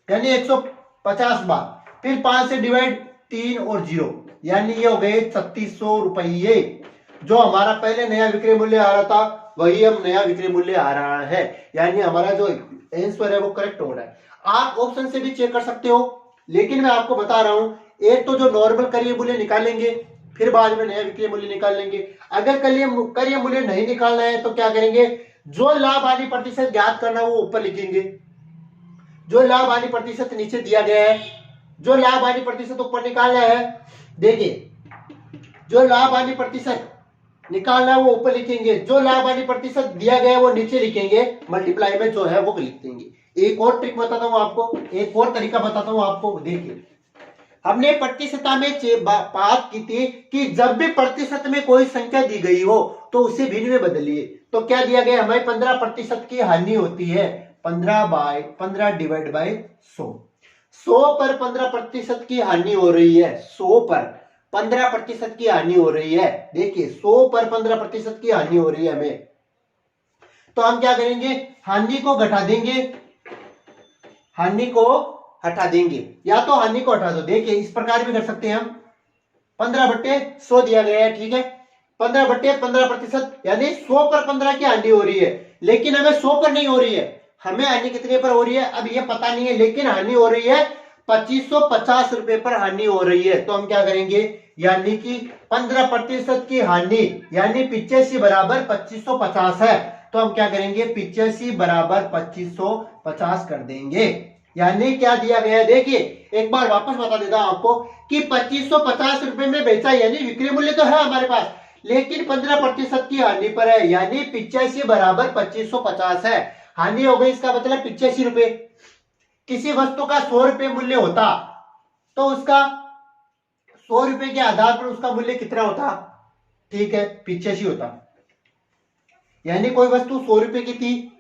यानी 150 बार। फिर 5 से डिवाइड 3 और 0, यानी ये हो गए 3600 रुपये। जो हमारा पहले नया विक्रय मूल्य आ रहा था वही हम नया विक्रय मूल्य आ रहा है, यानी हमारा जो आंसर है वो करेक्ट हो रहा है। आप ऑप्शन से भी चेक कर सकते हो, लेकिन मैं आपको बता रहा हूं, एक तो जो नॉर्मल क्रय मूल्य निकालेंगे, फिर बाद में नया विक्रय मूल्य निकाल लेंगे। अगर क्रय मूल्य नहीं निकालना है तो क्या करेंगे, जो लाभ हानि प्रतिशत ज्ञात करना वो ऊपर लिखेंगे, जो लाभ हानि प्रतिशत नीचे दिया गया है, जो लाभ हानि प्रतिशत ऊपर निकालना है। देखिए जो लाभ हानि प्रतिशत निकालना है वो ऊपर लिखेंगे, जो लाभ हानि प्रतिशत दिया गया है वो नीचे लिखेंगे, मल्टीप्लाई में जो है वो लिख देंगे। एक और ट्रिक बताता हूं आपको, एक और तरीका बताता हूं आपको। देखिए हमने प्रतिशतता में बात की थी कि जब भी प्रतिशत में कोई संख्या दी गई हो तो उसे भिन्न में बदलिए। तो क्या दिया गया, हमें 15% की हानि होती है, 15 डिवाइड बाय 100, 100 पर 15% की हानि हो रही है, 100 पर 15% की हानि हो रही है। देखिए 100 पर 15% की हानि हो रही है हमें, तो हम क्या करेंगे, हानि को घटा देंगे, हानि को हटा देंगे, या तो हानि को हटा दो। देखिए इस प्रकार भी कर सकते हैं हम, 15/100 दिया गया है, ठीक है, 15/15% यानी 100 पर 15 की हानि हो रही है, लेकिन हमें 100 पर नहीं हो रही है, हमें हानि कितने पर हो रही है अब ये पता नहीं है, लेकिन हानि हो रही है 2550 रुपए पर हानि हो रही है। तो हम क्या करेंगे, यानी कि 15% की हानि यानी 85 बराबर 2550 है, तो हम क्या करेंगे, 85 बराबर 2550 कर देंगे। यानी क्या दिया गया है, देखिए एक बार वापस बता देता हूं आपको कि 2550 रुपए में बेचा, यानी विक्रय मूल्य तो है हमारे पास, लेकिन 15% की हानि पर है, यानी 85 बराबर 2550 है। हानि हो गई, इसका मतलब 85 रुपए। किसी वस्तु का 100 रुपए मूल्य होता तो उसका 100 रुपए के आधार पर उसका मूल्य कितना होता, ठीक है 85 होता। यानी कोई वस्तु 100 रुपए की थी,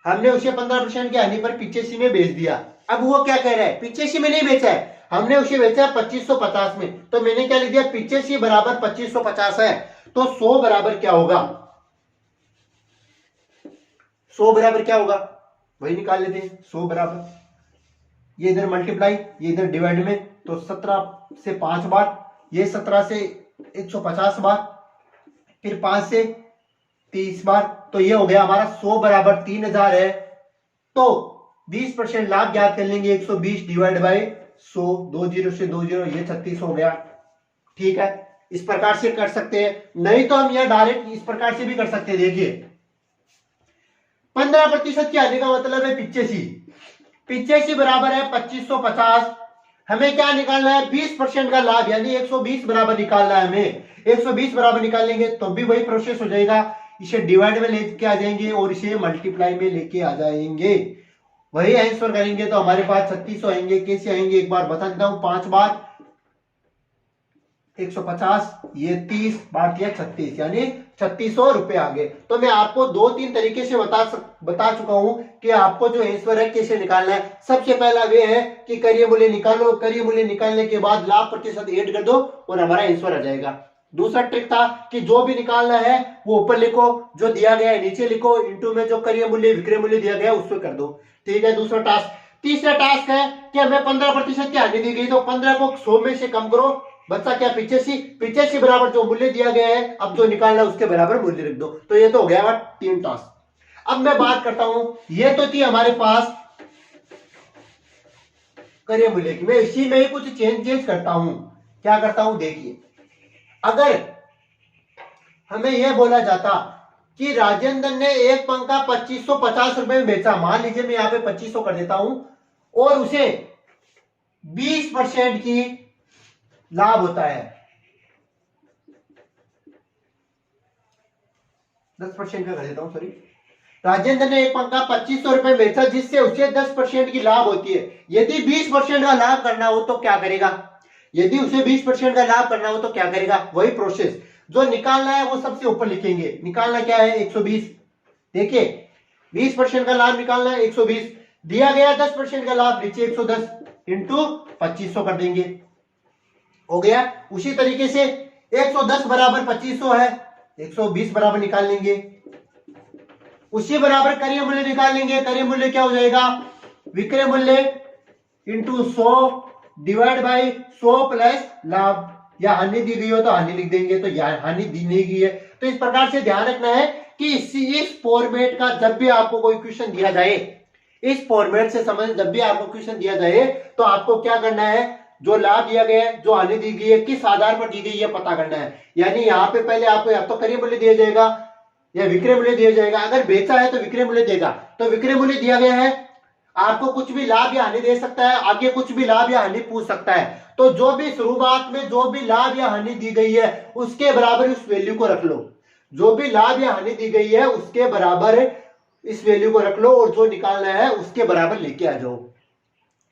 हमने उसे 15% की हानि पर 85 में बेच दिया। अब वो क्या कह रहा है, 85 में नहीं बेचा है, हमने उसे बेचा 2550 में, तो मैंने क्या लिख दिया, 85 बराबर 2550 है। तो 100 बराबर क्या होगा, 100 बराबर क्या होगा वही निकाल लेते हैं। 100 बराबर, ये इधर मल्टीप्लाई, ये इधर डिवाइड में, तो 17 से 5 बार, ये 17 से 150 बार, फिर 5 से 30 बार, तो ये हो गया हमारा 100 बराबर 3000 है। तो 20% लाभ ज्ञात कर लेंगे, 120 डिवाइड बाय 100, 2 जीरो से 2 जीरो, ये 36 हो गया, ठीक है। इस प्रकार से कर सकते हैं, नहीं तो हम यह डायरेक्ट इस प्रकार से भी कर सकते हैं। देखिए 15% की हानि का मतलब है 85 बराबर है 2550। हमें क्या निकालना है, 20% का लाभ, यानी 120 बराबर निकालना है हमें। 120 बराबर निकाल लेंगे तो भी वही प्रोसेस हो जाएगा, इसे डिवाइड में लेके आ जाएंगे और इसे मल्टीप्लाई में लेके आ जाएंगे, वही आंसर करेंगे तो हमारे पास 3600 आएंगे। कैसे आएंगे एक बार बता देता हूं, 5 बार 150, ये 30 बार दिया 36, यानी 3600 रुपए आ गए। तो मैं आपको 2-3 तरीके से बता चुका हूं कि आपको जो आंसर है कैसे निकालना है। सबसे पहला वे है कि क्रय मूल्य निकालो, क्रय मूल्य निकालने के बाद लाभ प्रतिशत ऐड कर दो और हमारा आंसर आ जाएगा। दूसरा ट्रिक था कि जो भी निकालना है वो ऊपर लिखो, जो दिया गया है नीचे लिखो, इंटू में जो क्रय मूल्य विक्रय मूल्य दिया गया है उसको कर दो, ठीक है। दूसरा टास्क। तीसरा टास्क है कि हमें 15% की हानि दी गई, तो 15 को 100 में से कम करो, बच्चा क्या 85 बराबर जो मूल्य दिया गया है, अब जो निकालना है उसके बराबर मूल्य लिख दो। तो ये तो हो गया हमारा 3 टास्क। अब मैं बात करता हूं, ये तो थी हमारे पास क्रय मूल्य की। मैं इसी में ही कुछ चेंजेस करता हूं। क्या करता हूं देखिए, अगर हमें यह बोला जाता कि राजेंद्र ने एक पंखा 2550 रुपए में बेचा, मान लीजिए मैं यहां पे 2500 कर देता हूं, और उसे 20% की लाभ होता है, 10% का कर देता हूं, सॉरी। राजेंद्र ने एक पंखा 2500 रुपए में बेचा जिससे उसे 10% की लाभ होती है। यदि 20% का लाभ करना हो तो क्या करेगा, यदि उसे 20% का लाभ करना हो तो क्या करेगा, वही प्रोसेस जो निकालना है वो सबसे ऊपर लिखेंगे। निकालना क्या है, 120। देखिए 20% का लाभ निकालना है 120, दिया गया 10% का लाभ, नीचे 110 इंटू 2500 कर देंगे, हो गया। उसी तरीके से 110 बराबर 2500 है, 120 बराबर निकाल लेंगे, उसी बराबर क्रय मूल्य निकाल लेंगे। क्रय मूल्य क्या हो जाएगा, विक्रय मूल्य इंटू 100 डिवाइड बाई 100 प्लस लाभ, या हानि दी गई हो तो हानि लिख देंगे, तो हानि दी नहीं गई है। तो इस प्रकार से ध्यान रखना है कि इस फॉर्मेट का जब भी आपको कोई क्वेश्चन दिया जाए, इस फॉर्मेट से संबंधित जब भी आपको क्वेश्चन दिया जाए तो आपको क्या करना है, जो लाभ दिया गया है, जो हानि दी गई है, किस आधार पर दी गई है पता करना है। यानी यहाँ पे पहले आपको या तो क्रय मूल्य दिया जाएगा या विक्रय मूल्य दिया जाएगा। अगर बेचा है तो विक्रय मूल्य देगा, तो विक्रय मूल्य दिया गया है, आपको कुछ भी लाभ या हानि दे सकता है, आगे कुछ भी लाभ या हानि पूछ सकता है। तो जो भी शुरुआत में जो भी लाभ या हानि दी गई है उसके बराबर उस वैल्यू को रख लो, जो भी लाभ या हानि दी गई है उसके बराबर इस वैल्यू को रख लो, और जो निकालना है उसके बराबर लेके आ जाओ।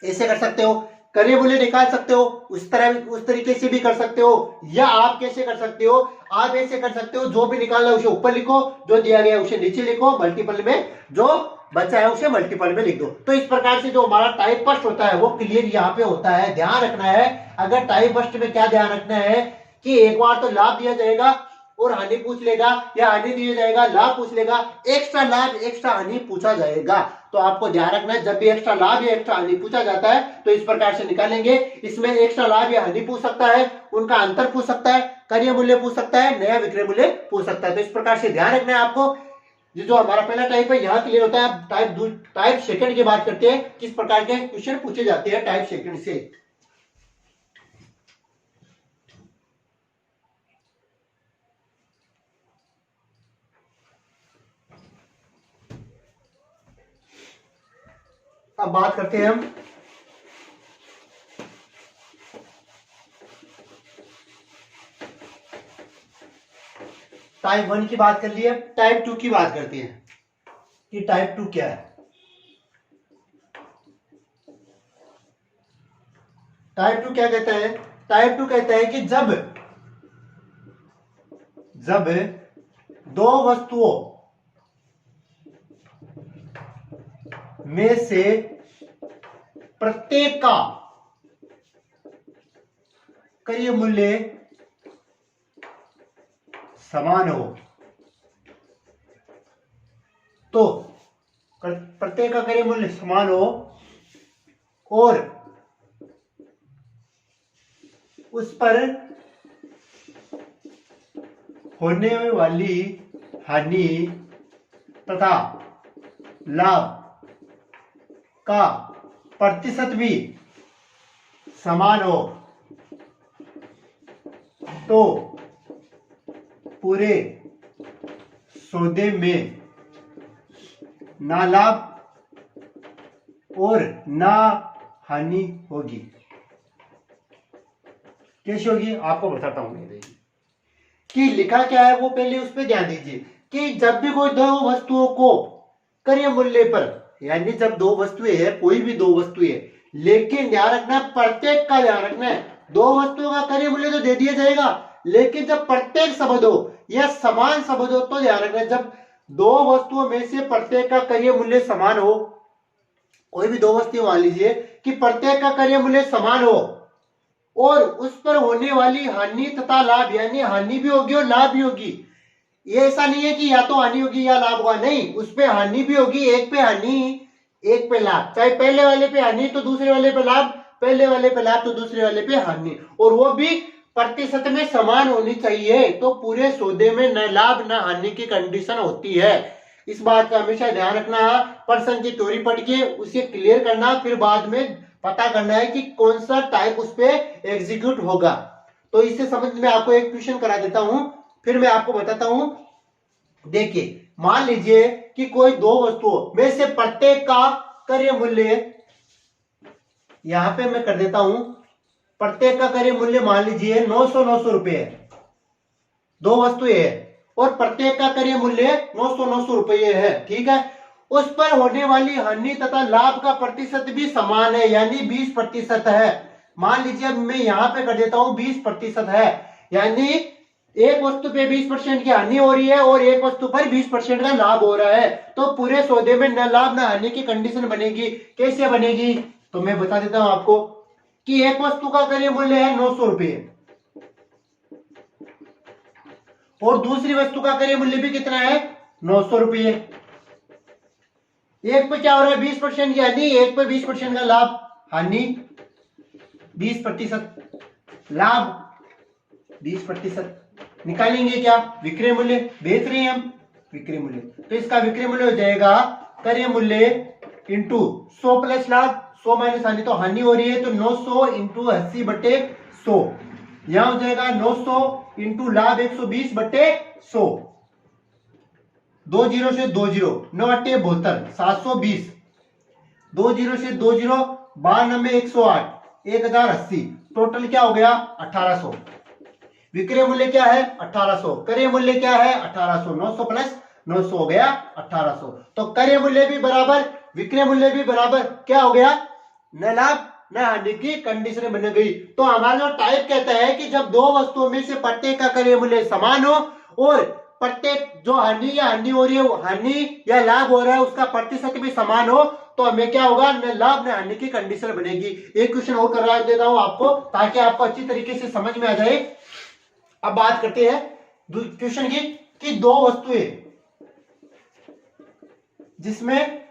ऐसे कर सकते हो, क्रय मूल्य निकाल सकते हो, उस तरीके से भी कर सकते हो, या आप कैसे कर सकते हो, आप ऐसे कर सकते हो, जो भी निकालना है उसे ऊपर लिखो, जो दिया गया है उसे नीचे लिखो, मल्टीपल में जो बचा है उसे मल्टीपल में लिख दो। तो इस प्रकार से जो हमारा टाइप फर्स्ट होता है वो क्लियर यहाँ पे होता है। ध्यान रखना है, अगर टाइप फर्स्ट में क्या ध्यान रखना है कि एक बार तो लाभ दिया जाएगा और हानि पूछ लेगा, या हानि दिया जाएगा लाभ पूछ लेगा, एक्स्ट्रा लाभ एक्स्ट्रा हानि पूछा जाएगा। तो आपको ध्यान रखना है जब भी एक्स्ट्रा लाभ या एक्स्ट्रा हानि पूछा जाता है तो इस प्रकार से निकालेंगे। इसमें एक्स्ट्रा लाभ या हानि पूछ सकता है, उनका अंतर पूछ सकता है, क्रय मूल्य पूछ सकता है, नया विक्रय मूल्य पूछ सकता है। तो इस प्रकार से ध्यान रखना है आपको। ये जो हमारा पहला टाइप है यहाँ क्लियर होता है। टाइप सेकंड की बात करते हैं, किस प्रकार के क्वेश्चन पूछे जाते हैं टाइप सेकंड से। अब बात करते हैं हम टाइप 1 की बात कर ली है, टाइप 2 की बात करते हैं कि टाइप 2 क्या है। टाइप 2 क्या कहता है, टाइप 2 कहता है कि जब दो वस्तुओं में से प्रत्येक का क्रय मूल्य समान हो, तो प्रत्येक का क्रय मूल्य समान हो और उस पर होने वाली हानि तथा लाभ का प्रतिशत भी समान हो, तो पूरे सौदे में ना लाभ और ना हानि होगी। कैसे होगी आपको बताता हूं। कि लिखा क्या है वो पहले उस पर ध्यान दीजिए कि जब भी कोई दो वस्तुओं को क्रय मूल्य पर, यानी जब दो वस्तुएं है, कोई भी दो वस्तुएं है, लेकिन ध्यान रखना प्रत्येक का ध्यान रखना है, दो वस्तुओं का क्रय मूल्य तो दे दिया जाएगा, लेकिन जब प्रत्येक शब्द हो या समान शब्द हो तो ध्यान रखना जब दो वस्तुओं में से प्रत्येक का क्रय मूल्य समान हो, कोई भी दो वस्तुएं मान लीजिए कि प्रत्येक का क्रय मूल्य समान हो और उस पर होने वाली हानि तथा लाभ, यानी हानि भी होगी और लाभ भी होगी। ये ऐसा नहीं है कि या तो हानि होगी या लाभ होगा, नहीं, उस पे हानि भी होगी, एक पे हानि एक पे लाभ, चाहे पहले वाले पे हानि तो दूसरे वाले पे लाभ, पहले वाले पे लाभ तो दूसरे वाले पे हानि, और वो भी प्रतिशत में समान होनी चाहिए। तो पूरे सौदे में न लाभ न हानि की कंडीशन होती है। इस बात का हमेशा ध्यान रखना। पर्सन की थ्योरी पढ़ के उसे क्लियर करना, फिर बाद में पता करना है कि कौन सा टाइप उस पे एग्जीक्यूट होगा। तो इसे समझ में आपको एक क्वेश्चन करा देता हूं, फिर मैं आपको बताता हूं। देखिए मान लीजिए कि कोई दो वस्तुओं में से प्रत्येक का क्रय मूल्य, यहां पे मैं कर देता हूं, प्रत्येक का क्रय मूल्य मान लीजिए 900 रुपए है। दो वस्तुएं है और प्रत्येक का क्रय मूल्य 900 रुपये है, ठीक है। उस पर होने वाली हानि तथा लाभ का प्रतिशत भी समान है, यानी 20% है। मान लीजिए अब मैं यहां पे कर देता हूं 20% है, यानी एक वस्तु पे 20% की हानि हो रही है और एक वस्तु पर 20% का लाभ हो रहा है। तो पूरे सौदे में न लाभ न हानि की कंडीशन बनेगी। कैसे बनेगी? तो मैं बता देता हूं आपको कि एक वस्तु का क्रय मूल्य है 900 रुपये और दूसरी वस्तु का क्रय मूल्य भी कितना है? 900 रुपये। एक पे क्या हो रहा है? 20% की हानि, एक पे 20% का लाभ। हानि 20%, लाभ 20%। निकालेंगे क्या? विक्रय मूल्य, बेच रहे हैं हम विक्रय मूल्य, तो इसका विक्रय मूल्य हो जाएगा क्रय मूल्य इंटू 100 प्लस लाभ, 100 माइनस हानि, तो हानि हो रही है तो 900 इंटू 80/100। यहां हो जाएगा 900 इंटू लाभ 120 बटे 100। 2 जीरो से 2 जीरो, 9 अट्टे 72, 720। 2 जीरो से 2 जीरो, 92 में 108, 1080। टोटल क्या हो गया? 1800। विक्रय मूल्य क्या है? 1800। क्रय मूल्य क्या है? 1800। 900 प्लस 900 हो गया 1800। तो क्रय मूल्य भी बराबर, विक्रय मूल्य भी बराबर, क्या हो गया? न लाभ न हानि की कंडीशन बन गई। तो हमारा जो टाइप कहता है कि जब दो वस्तुओं में से प्रत्येक का क्रय मूल्य समान हो और प्रत्येक जो हानि या हानि हो रही है, हानि या लाभ हो रहा है, उसका प्रतिशत भी समान हो, तो हमें क्या होगा? न लाभ न हानि की कंडीशन बनेगी। एक क्वेश्चन और करवा देता हूं आपको, ताकि आपको अच्छी तरीके से समझ में आ जाए। अब बात करते हैं क्वेश्चन की कि दो वस्तुएं जिसमें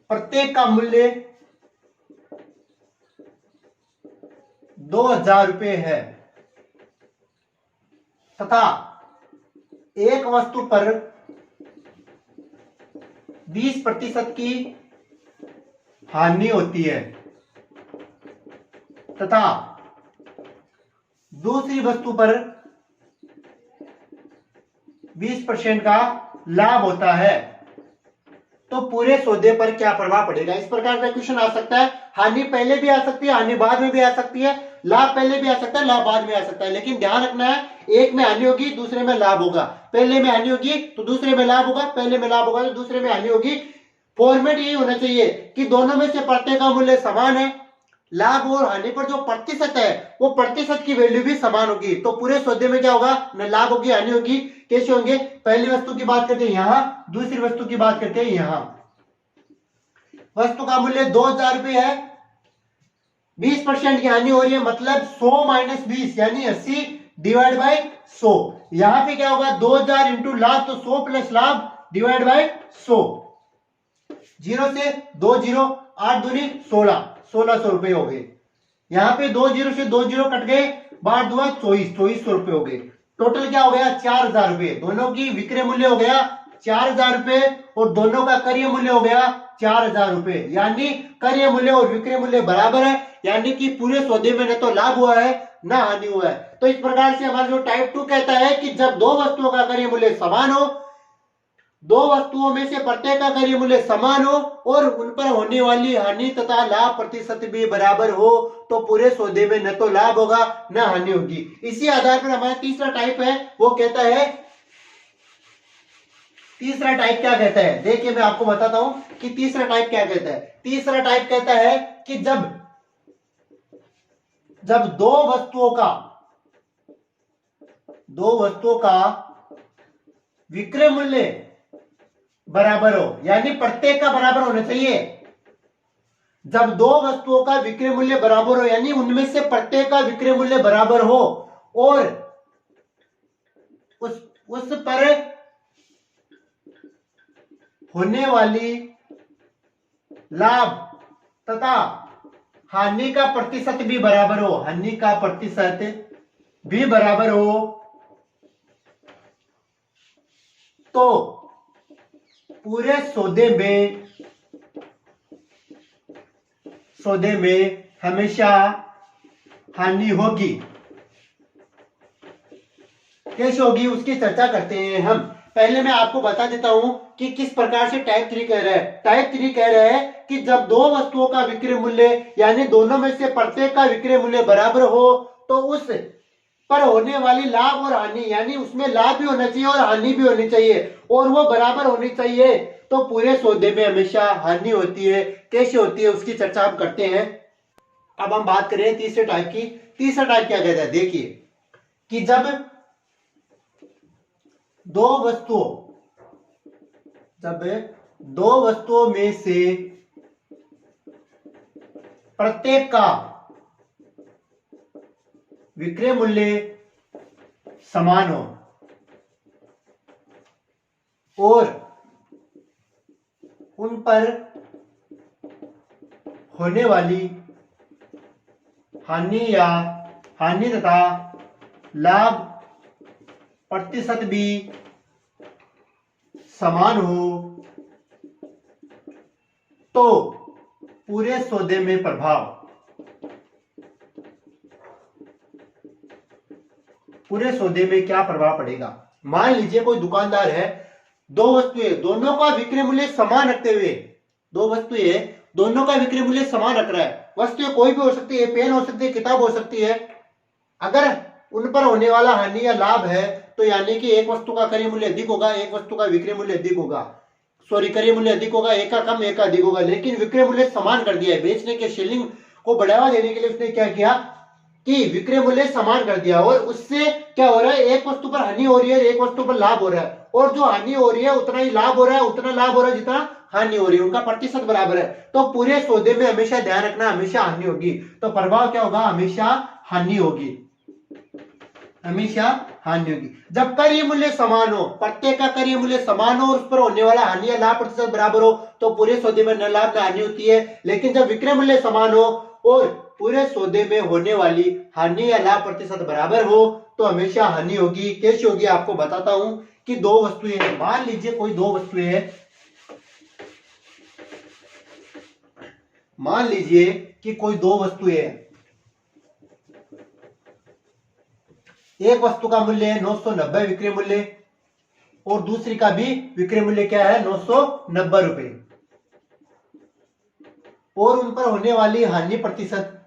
प्रत्येक का मूल्य 2000 रुपये है तथा एक वस्तु पर 20% की हानि होती है तथा दूसरी वस्तु पर 20% का लाभ होता है, तो पूरे सौदे पर क्या प्रभाव पड़ेगा? इस प्रकार का क्वेश्चन आ सकता है। हानि पहले भी आ सकती है, हानि बाद में भी आ सकती है, लाभ पहले भी आ सकता है, लाभ बाद में आ सकता है। लेकिन ध्यान रखना है, एक में हानि होगी, दूसरे में लाभ होगा। पहले में हानि होगी तो दूसरे में लाभ होगा, पहले में लाभ होगा तो दूसरे में हानि होगी। फॉर्मेट यही होना चाहिए कि दोनों में से प्रत्येक का मूल्य समान है, लाभ और हानि पर जो प्रतिशत है वो प्रतिशत की वैल्यू भी समान होगी। तो पूरे सौदे में क्या होगा? न लाभ होगी हानि होगी। कैसे होंगे? पहली वस्तु की बात करते हैं यहां, दूसरी वस्तु की बात करते हैं यहां। वस्तु का मूल्य 2000 रुपये है, 20% की हानि हो रही है, मतलब 100 माइनस 20 यानी 80 डिवाइड बाई 100। यहां पे क्या होगा? 2000 इंटू लाभ, तो 100 प्लस लाभ डिवाइड बाई 100। जीरो से 2 जीरो, 8 दूनी 16, 1600 रुपए हो गए। यहां पे 2 जीरो से 2 जीरो कट गए, 8 दुआ 24, 2400 रुपए हो गए। टोटल क्या हो गया? 4000 रुपए। दोनों की विक्रय मूल्य हो गया 4000 रुपए और दोनों का क्रय मूल्य हो गया 4000 रुपए। यानी क्रय मूल्य और विक्रय मूल्य बराबर है, यानी कि पूरे सौदे में न तो लाभ हुआ है न हानि हुआ है। तो इस प्रकार से हमारा जो टाइप 2 कहता है कि जब दो वस्तुओं का क्रय मूल्य समान हो, दो वस्तुओं में से प्रत्येक का क्रय मूल्य समान हो और उन पर होने वाली हानि तथा लाभ प्रतिशत भी बराबर हो, तो पूरे सौदे में न तो लाभ होगा न हानि होगी। इसी आधार पर हमारा तीसरा टाइप है, वो कहता है, तीसरा टाइप क्या कहता है? देखिए मैं आपको बताता हूं कि तीसरा टाइप क्या कहता है। तीसरा टाइप कहता है कि जब दो वस्तुओं का विक्रय मूल्य बराबर हो, यानी प्रत्येक का बराबर होना चाहिए। जब दो वस्तुओं का विक्रय मूल्य बराबर हो, यानी उनमें से प्रत्येक का विक्रय मूल्य बराबर हो और उस पर होने वाली लाभ तथा हानि का प्रतिशत भी बराबर हो, हानि का प्रतिशत भी बराबर हो, तो पूरे सौदे में सौदे में हमेशा हानि होगी। कैसे होगी उसकी चर्चा करते हैं हम। पहले मैं आपको बता देता हूं कि किस प्रकार से टाइप 3 कह रहा है। टाइप 3 कह रहा है कि जब दो वस्तुओं का विक्रय मूल्य यानी दोनों में से प्रत्येक का विक्रय मूल्य बराबर हो तो उस पर होने वाली लाभ और हानि, यानी उसमें लाभ भी होना चाहिए और हानि भी होनी चाहिए और वो बराबर होनी चाहिए, तो पूरे सौदे में हमेशा हानि होती है। कैसे होती है उसकी चर्चा हम करते हैं। अब हम बात करें तीसरे टाइप की। तीसरा टाइप क्या कहता है, देखिए कि जब दो वस्तुओं में से प्रत्येक का विक्रय मूल्य समान हो और उन पर होने वाली हानि तथा लाभ प्रतिशत भी समान हो तो पूरे सौदे में क्या प्रभाव पड़ेगा। मान लीजिए कोई दुकानदार है, दो वस्तुएं दोनों का विक्रय मूल्य समान रखते हुए, दो वस्तुएं दोनों का विक्रय मूल्य समान रख रहा है। वस्तुएं कोई भी हो सकती है, पेन हो सकती है, किताब हो सकती है। अगर उन पर होने वाला हानि या लाभ है तो यानी कि एक वस्तु का क्रय मूल्य अधिक होगा, एक वस्तु का विक्रय मूल्य अधिक होगा, क्रय मूल्य अधिक होगा, एक का कम एक का अधिक होगा, लेकिन विक्रय मूल्य समान कर दिया है। बेचने के सेलिंग को बढ़ावा देने के लिए उसने क्या किया कि विक्रय मूल्य समान कर दिया और उससे क्या हो रहा है, एक वस्तु पर हानि हो रही है, एक वस्तु पर लाभ हो रहा है, और जो हानि हो रही है उतना ही लाभ हो रहा है, उतना लाभ हो रहा है जितना हानि हो रही है, उनका प्रतिशत बराबर है। तो पूरे सौदे में हमेशा ध्यान रखना, हमेशा हानि होगी। तो प्रभाव क्या होगा, हमेशा हानि होगी, हमेशा हानि होगी। जब क्रय मूल्य समान हो, प्रत्येक का क्रय मूल्य समान हो और उस पर होने वाला हानि या लाभ प्रतिशत बराबर हो तो पूरे सौदे में न लाभ न हानि होती है। लेकिन जब विक्रय मूल्य समान हो और पूरे सौदे में होने वाली हानि या लाभ प्रतिशत बराबर हो तो हमेशा हानि होगी। कैसे होगी आपको बताता हूं कि दो वस्तुएं हैं। मान लीजिए कोई दो वस्तुएं हैं, मान लीजिए कि कोई दो वस्तुएं हैं। एक वस्तु का मूल्य है 990 विक्रय मूल्य और दूसरी का भी विक्रय मूल्य क्या है 990 रुपए, और उन पर होने वाली हानि प्रतिशत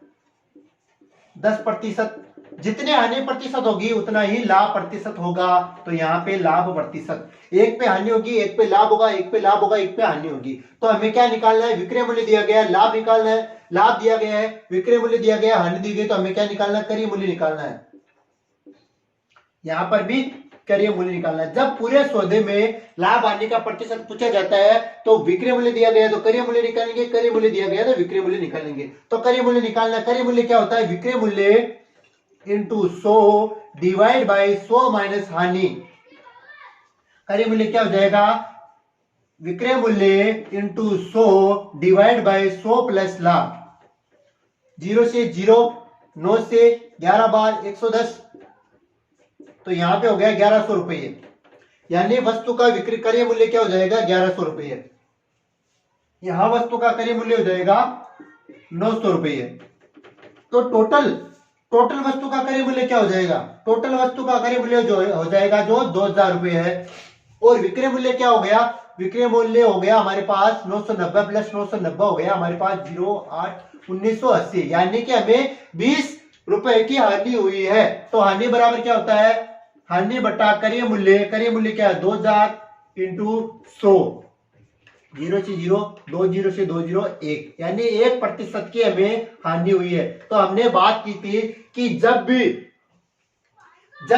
10%। जितने हानि प्रतिशत होगी उतना ही लाभ प्रतिशत होगा। तो यहाँ पे लाभ प्रतिशत, एक पे हानि होगी, एक पे लाभ होगा, एक पे लाभ होगा, एक पे हानि होगी। तो हमें क्या निकालना है, विक्रय मूल्य दिया गया है, लाभ निकालना है, लाभ दिया गया है, विक्रय मूल्य दिया गया है, हानि दी गई, तो हमें क्या निकालना है, क्रय मूल्य निकालना है। यहां पर भी क्रय मूल्य निकालना है। जब पूरे सौदे में लाभ हानि का प्रतिशत पूछा जाता है तो विक्रय मूल्य दिया गया तो क्रय मूल्य निकालेंगे, क्रय मूल्य दिया गया तो विक्रय मूल्य निकालेंगे। तो क्रय मूल्य निकालना, क्रय मूल्य क्या होता है, विक्रय मूल्य इंटू 100 डिवाइड बाय 100 माइनस हानि। क्रय मूल्य क्या हो जाएगा, विक्रय मूल्य इंटू 100 डिवाइड बाय 100 प्लस लाभ। 0 से 0, 9 से 11 बार 110, तो यहां पे हो गया 1100 रुपये, यानी वस्तु का विक्रय क्रय मूल्य क्या हो जाएगा 1100 रुपये। यहां वस्तु का क्रय मूल्य हो जाएगा 900 रुपये। तो टोटल वस्तु का क्रय मूल्य क्या हो जाएगा, टोटल वस्तु का क्रय मूल्य जो हो जाएगा जो 2000 रुपये है। और विक्रय मूल्य क्या हो गया, विक्रय मूल्य हो गया हमारे पास 990 प्लस 990 हो गया हमारे पास 08/1980, यानी कि हमें 20 रुपए की हानि हुई है। तो हानि बराबर क्या होता है, हानि बटा क्रय मूल्य क्या है 2000 इंटू 100, 0 से 0, 2 0 से 2 0, 1, यानी 1% की हमें हानि हुई है। तो हमने बात की थी कि जब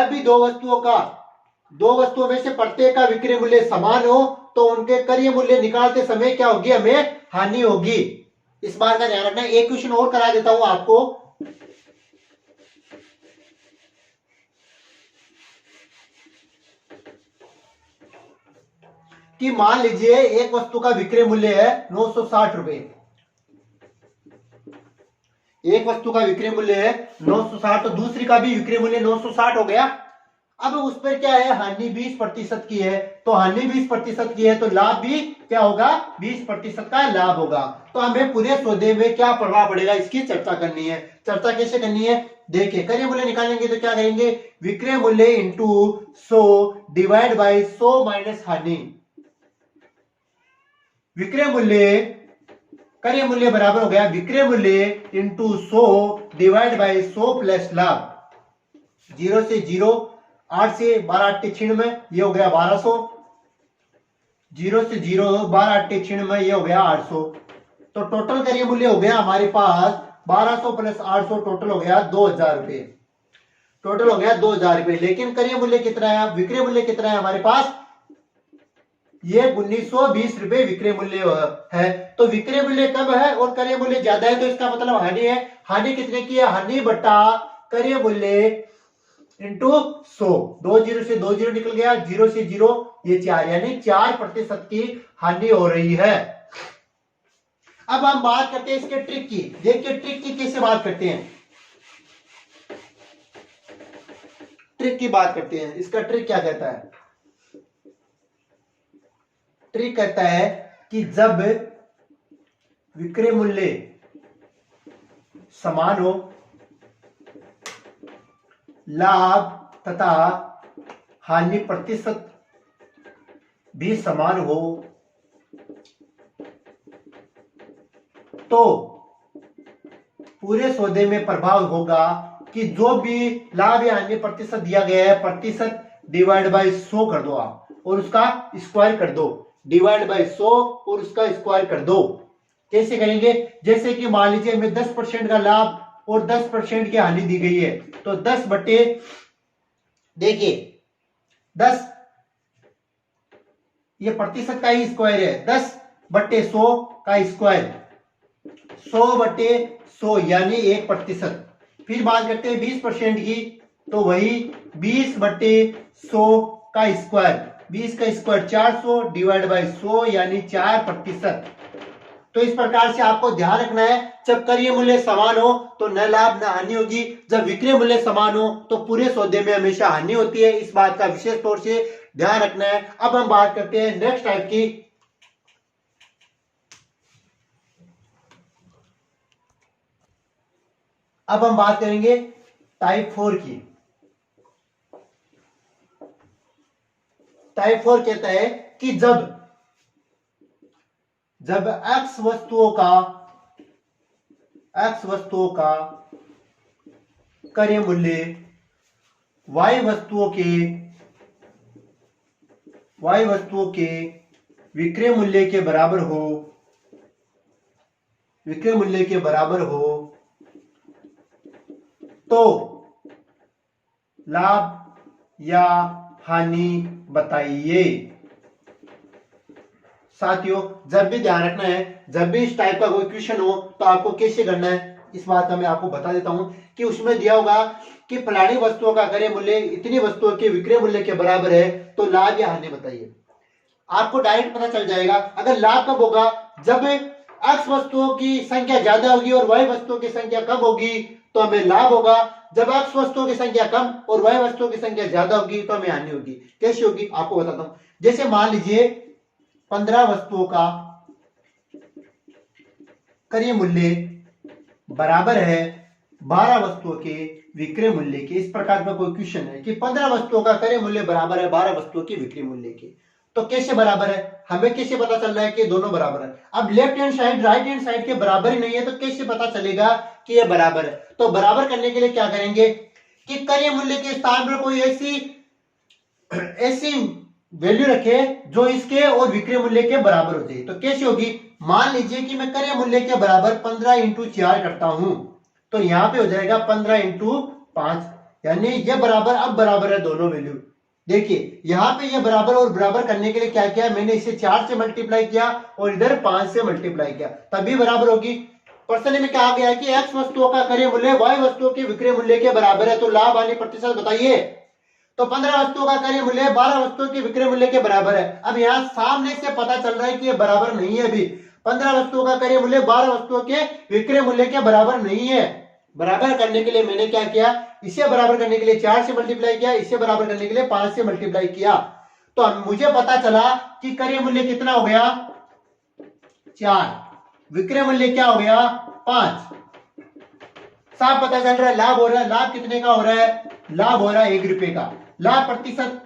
भी दो वस्तुओं में से प्रत्येक का विक्रय मूल्य समान हो तो उनके क्रय मूल्य निकालते समय क्या होगी, हमें हानि होगी। इस बात का ध्यान रखना। एक क्वेश्चन और करा देता हूं आपको। कि मान लीजिए एक वस्तु का विक्रय मूल्य है 960 रुपए, एक वस्तु का विक्रय मूल्य है 960, तो दूसरी का भी विक्रय मूल्य 960 हो गया। अब उस पर क्या है, हानि 20% की है, तो हानि 20% की है तो लाभ भी क्या होगा, 20% का लाभ होगा। तो हमें पूरे सौदे में क्या प्रभाव पड़ेगा इसकी चर्चा करनी है। चर्चा कैसे करनी है, देखिए क्रय मूल्य निकालेंगे तो क्या करेंगे, विक्रय मूल्य इंटू 100 डिवाइड बाई 100 माइनस हानि। विक्रय मूल्य, क्रय मूल्य बराबर हो गया विक्रय मूल्य इंटू 100 डिवाइड बाई 100 प्लस लाभ। 0 से 0, 8 से 12 8 96, ये हो गया 1200। 0 से 0, 12 8 96, ये हो गया 800। तो टोटल क्रय मूल्य हो गया हमारे पास 1200 प्लस 800, टोटल हो गया 2000 रुपए। टोटल हो गया 2000 रुपए। लेकिन क्रय मूल्य कितना है, विक्रय मूल्य कितना है हमारे पास, ये 1920 रुपए विक्रय मूल्य है। तो विक्रय मूल्य कम है और क्रय मूल्य ज्यादा है, तो इसका मतलब हानि है। हानि कितने की है, हानि बटा क्रय मूल्य इंटू 100। 2 0 से 2 0 निकल गया, 0 से 0, ये 4, यानी 4% की हानि हो रही है। अब हम बात करते हैं इसके ट्रिक की। देखिए ट्रिक की कैसे बात करते हैं, ट्रिक की बात करते हैं। इसका ट्रिक क्या कहता है, ट्रिक कहता है कि जब विक्रय मूल्य समान हो, लाभ तथा हानि प्रतिशत भी समान हो, तो पूरे सौदे में प्रभाव होगा कि जो भी लाभ या हानि प्रतिशत दिया गया है, प्रतिशत डिवाइड बाय 100 कर दो आप, और उसका स्क्वायर कर दो। डिवाइड बाय 100 और उसका स्क्वायर कर दो। कैसे करेंगे, जैसे कि मान लीजिए हमें 10% का लाभ और 10% की हानि दी गई है, तो 10 बटे, देखिए 10, ये प्रतिशत का ही स्क्वायर है, 10 बटे 100 का स्क्वायर, 100 बटे 100 यानी 1%। फिर बात करते हैं 20% की, तो वही 20 बटे 100 का स्क्वायर, 20 का स्क्वायर 400 डिवाइड बाय 100 यानी 4%। तो इस प्रकार से आपको ध्यान रखना है, जब क्रय मूल्य समान हो तो न लाभ न हानि होगी, जब विक्रय मूल्य समान हो तो पूरे सौदे में हमेशा हानि होती है। इस बात का विशेष तौर से ध्यान रखना है। अब हम बात करते हैं नेक्स्ट टाइप की। अब हम बात करेंगे टाइप 4 की। टाइप 4 कहता है कि जब x वस्तुओं का क्रय मूल्य y वस्तुओं के विक्रय मूल्य के बराबर हो, तो लाभ या हानि बताइए। साथियों जब भी ध्यान रखना है, जब भी इस टाइप का कोई क्वेश्चन हो तो आपको कैसे करना है, इस बात का मैं आपको बता देता हूं कि उसमें दिया होगा कि फलानी वस्तुओं का क्रय मूल्य इतनी वस्तुओं के विक्रय मूल्य के बराबर है, तो लाभ या हानि बताइए। आपको डायरेक्ट पता चल जाएगा। अगर लाभ कब होगा, जब x वस्तुओं की संख्या ज्यादा होगी और y वस्तुओं की संख्या कम होगी तो हमें लाभ होगा। जब x वस्तुओं की संख्या कम और y वस्तुओं की संख्या ज्यादा होगी तो हमें हानि होगी। कैसे होगी आपको बताता हूं। जैसे मान लीजिए 15 वस्तुओं का क्रय मूल्य बराबर है 12 वस्तुओं के विक्रय मूल्य के। इस प्रकार का कोई क्वेश्चन है कि 15 वस्तुओं का क्रय मूल्य बराबर है 12 वस्तुओं के विक्रय मूल्य के, तो कैसे बराबर है, हमें कैसे पता चल रहा है कि दोनों बराबर है। अब left hand side right hand side के बराबर ही नहीं है, तो कैसे पता चलेगा कि ये बराबर है। तो बराबर करने के लिए क्या करेंगे कि क्रय मूल्य के स्थान पर कोई ऐसी वैल्यू रखे जो इसके और विक्रय मूल्य के बराबर हो जाए। तो कैसे होगी, मान लीजिए कि मैं क्रय मूल्य के बराबर 15 इंटू 4 करता हूं, तो यहां पे हो जाएगा 15 इंटू 5, यानी ये बराबर, अब बराबर है दोनों वैल्यू। देखिए यहां पे ये बराबर, और बराबर करने के लिए क्या किया, मैंने इसे 4 से मल्टीप्लाई किया और इधर 5 से मल्टीप्लाई किया, तभी बराबर होगी। प्रश्न में क्या गया कि x वस्तुओं का क्रय मूल्य y वस्तुओं के विक्रय मूल्य के बराबर है, तो लाभ हानि प्रतिशत बताइए। तो 15 वस्तुओं का क्रय मूल्य 12 वस्तुओं के विक्रय मूल्य के बराबर है। अब यहाँ सामने से पता चल रहा है कि ये बराबर नहीं है। अभी 15 वस्तुओं का क्रय मूल्य 12 वस्तुओं के विक्रय मूल्य के बराबर नहीं है। बराबर करने के लिए मैंने क्या किया, इसे बराबर करने के लिए 4 से मल्टीप्लाई किया, इसे बराबर करने के लिए 5 से मल्टीप्लाई किया। तो मुझे पता चला कि क्रय मूल्य कितना हो गया 4, विक्रय मूल्य क्या हो गया 5। साफ पता चल रहा है लाभ हो रहा है। लाभ कितने का हो रहा है, लाभ हो रहा है 1 रुपए का। लाभ प्रतिशत,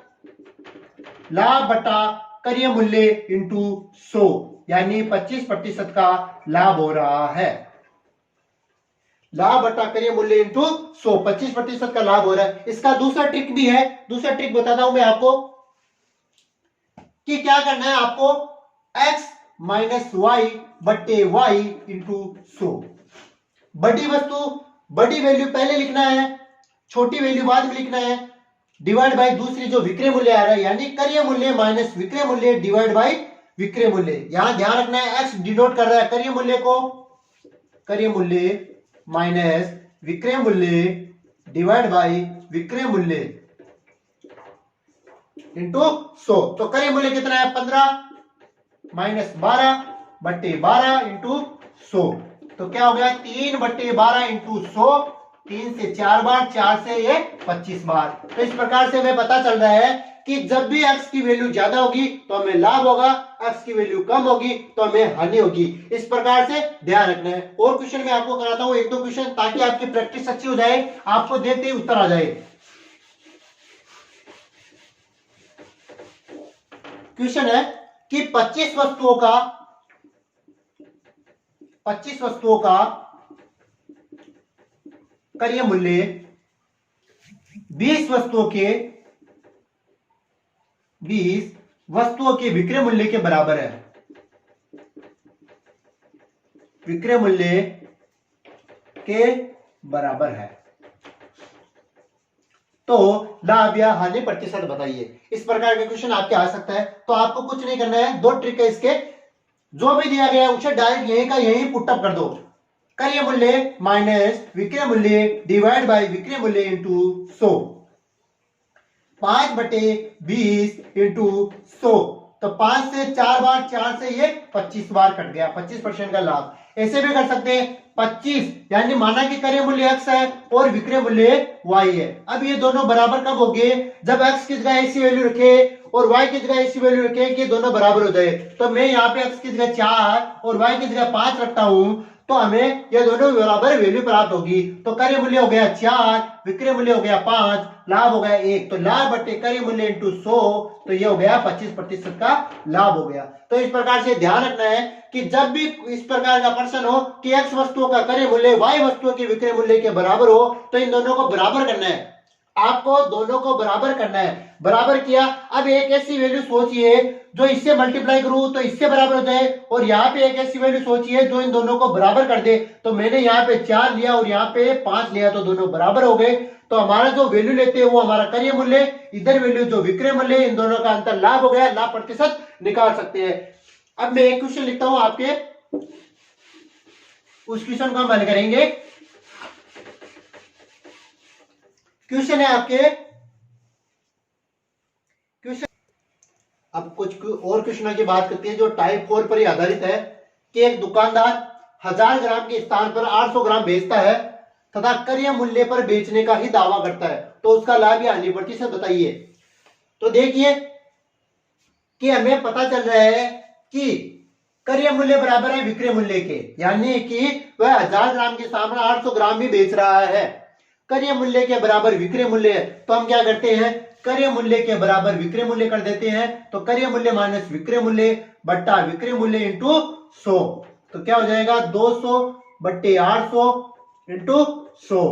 लाभ बटा क्रय मूल्य इंटू 100, यानी 25% का लाभ हो रहा है। लाभ बटा क्रय मूल्य इंटू 100, 25% का लाभ हो रहा है। इसका दूसरा ट्रिक भी है, दूसरा ट्रिक बताता हूं मैं आपको कि क्या करना है आपको, x माइनस वाई बट्टे वाई इंटू 100। बड़ी वस्तु, बड़ी वैल्यू पहले लिखना है, छोटी वैल्यू बाद में लिखना है, डिवाइड बाय दूसरी जो विक्रय मूल्य आ रहा है, यानी क्रय मूल्य माइनस विक्रय मूल्य डिवाइड बाय विक्रय मूल्य। यहां ध्यान रखना है x डिनोट कर रहा है क्रय मूल्य को, क्रय मूल्य माइनस विक्रय मूल्य डिवाइड बाय विक्रय मूल्य इंटू 100। तो क्रय मूल्य कितना है 15 माइनस 12 बट्टे 12 इंटू 100। तो क्या हो गया 3 बट्टे 12 इंटू 100, 3 से 4 बार, 4 से ये 25 बार। तो इस प्रकार से हमें पता चल रहा है कि जब भी x की वैल्यू ज्यादा होगी तो हमें लाभ होगा, x की वैल्यू कम होगी तो हमें हानि होगी। इस प्रकार से ध्यान रखना है। और क्वेश्चन मैं आपको कराता हूं 1-2 क्वेश्चन, ताकि आपकी प्रैक्टिस अच्छी हो जाए, आपको देखते ही उत्तर आ जाए। क्वेश्चन है कि 25 वस्तुओं का क्रय मूल्य 20 वस्तुओं के विक्रय मूल्य के बराबर है। विक्रय मूल्य के बराबर है, तो लाभ या हानि प्रतिशत बताइए। इस प्रकार का क्वेश्चन आपके आ सकता है। तो आपको कुछ नहीं करना है, 2 ट्रिक है इसके। जो भी दिया गया है उसे डायरेक्ट यहीं का यहीं पुटअप कर दो। क्रय मूल्य माइनस विक्रय मूल्य डिवाइड बाय विक्रय मूल्य इंटू 100, 5 बटे 20 इंटू 100। तो 5 से 4 बार, 4 से ये 25 बार कट गया, 25% का लाभ। ऐसे भी कर सकते हैं 25, यानी माना कि क्रय मूल्य x है और विक्रय मूल्य y है। अब ये दोनों बराबर कब होंगे, जब x की जगह ऐसी वैल्यू रखे और y की जगह ऐसी वैल्यू रखे कि दोनों बराबर हो जाए। तो मैं यहाँ पे x की जगह 4 और y की जगह 5 रखता हूं, तो हमें ये दोनों बराबर वैल्यू प्राप्त होगी। तो क्रय मूल्य हो गया 4, विक्रय मूल्य हो गया 5, लाभ हो गया 1। तो लाभ बटे क्रय मूल्य इंटू 100, तो ये हो गया 25% का लाभ हो गया। तो इस प्रकार से ध्यान रखना है कि जब भी इस प्रकार का प्रश्न हो कि x वस्तुओं का क्रय मूल्य y वस्तुओं के विक्रय मूल्य के बराबर हो, तो इन दोनों को बराबर करना है। आपको दोनों को बराबर करना है। बराबर किया, अब एक ऐसी वैल्यू सोचिए जो इससे मल्टीप्लाई करूं तो इससे बराबर हो जाए, और यहाँ पे एक ऐसी वैल्यू सोचिए जो इन दोनों को बराबर कर दे। तो मैंने यहाँ पे 4 लिया और यहाँ पे 5 लिया, तो दोनों बराबर हो गए। तो हमारा जो वैल्यू लेते हैं वो हमारा क्रय मूल्य, इधर वैल्यू जो विक्रय मूल्य, इन दोनों का अंतर लाभ हो गया। लाभ प्रतिशत निकाल सकते हैं। अब मैं एक क्वेश्चन लिखता हूं आपके, उस क्वेश्चन को हम हल करेंगे। क्वेश्चन है आपके, क्वेश्चन अब कुछ और क्वेश्चनों की बात करते हैं जो टाइप 4 पर ही आधारित है कि एक दुकानदार 1000 ग्राम के स्थान पर 800 ग्राम बेचता है तथा क्रय मूल्य पर बेचने का ही दावा करता है, तो उसका लाभ या हानि प्रतिशत बताइए। तो देखिए कि हमें पता चल रहा है कि क्रय मूल्य बराबर है विक्रय मूल्य के, यानी कि वह 1000 ग्राम के स्थान पर 800 ग्राम भी बेच रहा है। क्रय मूल्य के बराबर विक्रय मूल्य है, तो हम क्या करते हैं, क्रय मूल्य के बराबर विक्रय मूल्य कर देते हैं। तो क्रय मूल्य माइनस विक्रय मूल्य बट्टा विक्रय मूल्य इंटू 100, तो क्या हो जाएगा 200 बट्टे 800 इंटू 100।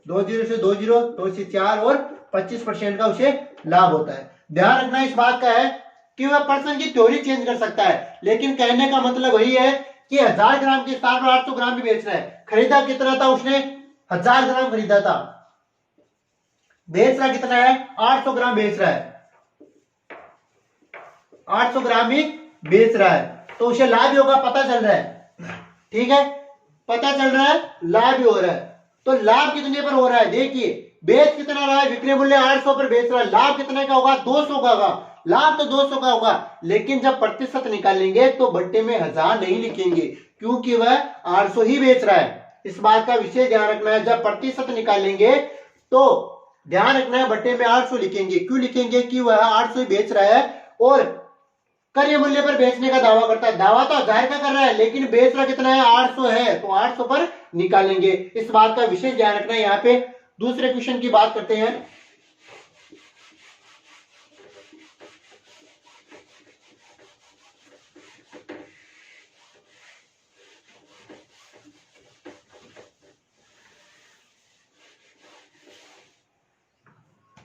20 से 20, 2 से 4 और 25% का उसे लाभ होता है। ध्यान रखना इस बात का है कि वह पर्सन की थ्योरी चेंज कर सकता है, लेकिन कहने का मतलब वही है कि 1000 ग्राम के स्थान पर 800 ग्राम भी बेच रहा है। खरीदा कितना था उसने, 1000 ग्राम खरीदा था, बेच रहा कितना है 800 ग्राम बेच रहा है, 800 ग्राम ही बेच रहा है, तो उसे लाभ ही होगा, पता चल रहा है। ठीक है, पता चल रहा है लाभ ही हो रहा है। तो लाभ कितने पर हो रहा है, देखिए बेच कितना रहा है, विक्रय मूल्य 800 पर बेच रहा है, लाभ कितने का होगा 200 का होगा। लाभ तो 200 का होगा, लेकिन जब प्रतिशत निकालेंगे तो बट्टे में 1000 नहीं लिखेंगे, क्योंकि वह 800 ही बेच रहा है। इस बात का विशेष ध्यान रखना है, जब प्रतिशत निकालेंगे तो ध्यान रखना है बट्टे में 800 लिखेंगे। क्यों लिखेंगे कि वह 800 बेच रहा है और क्रय मूल्य पर बेचने का दावा करता है। दावा तो 1000 का कर रहा है लेकिन बेच रहा कितना है, 800 है, तो 800 पर निकालेंगे। इस बात का विशेष ध्यान रखना है। यहाँ पे दूसरे क्वेश्चन की बात करते हैं।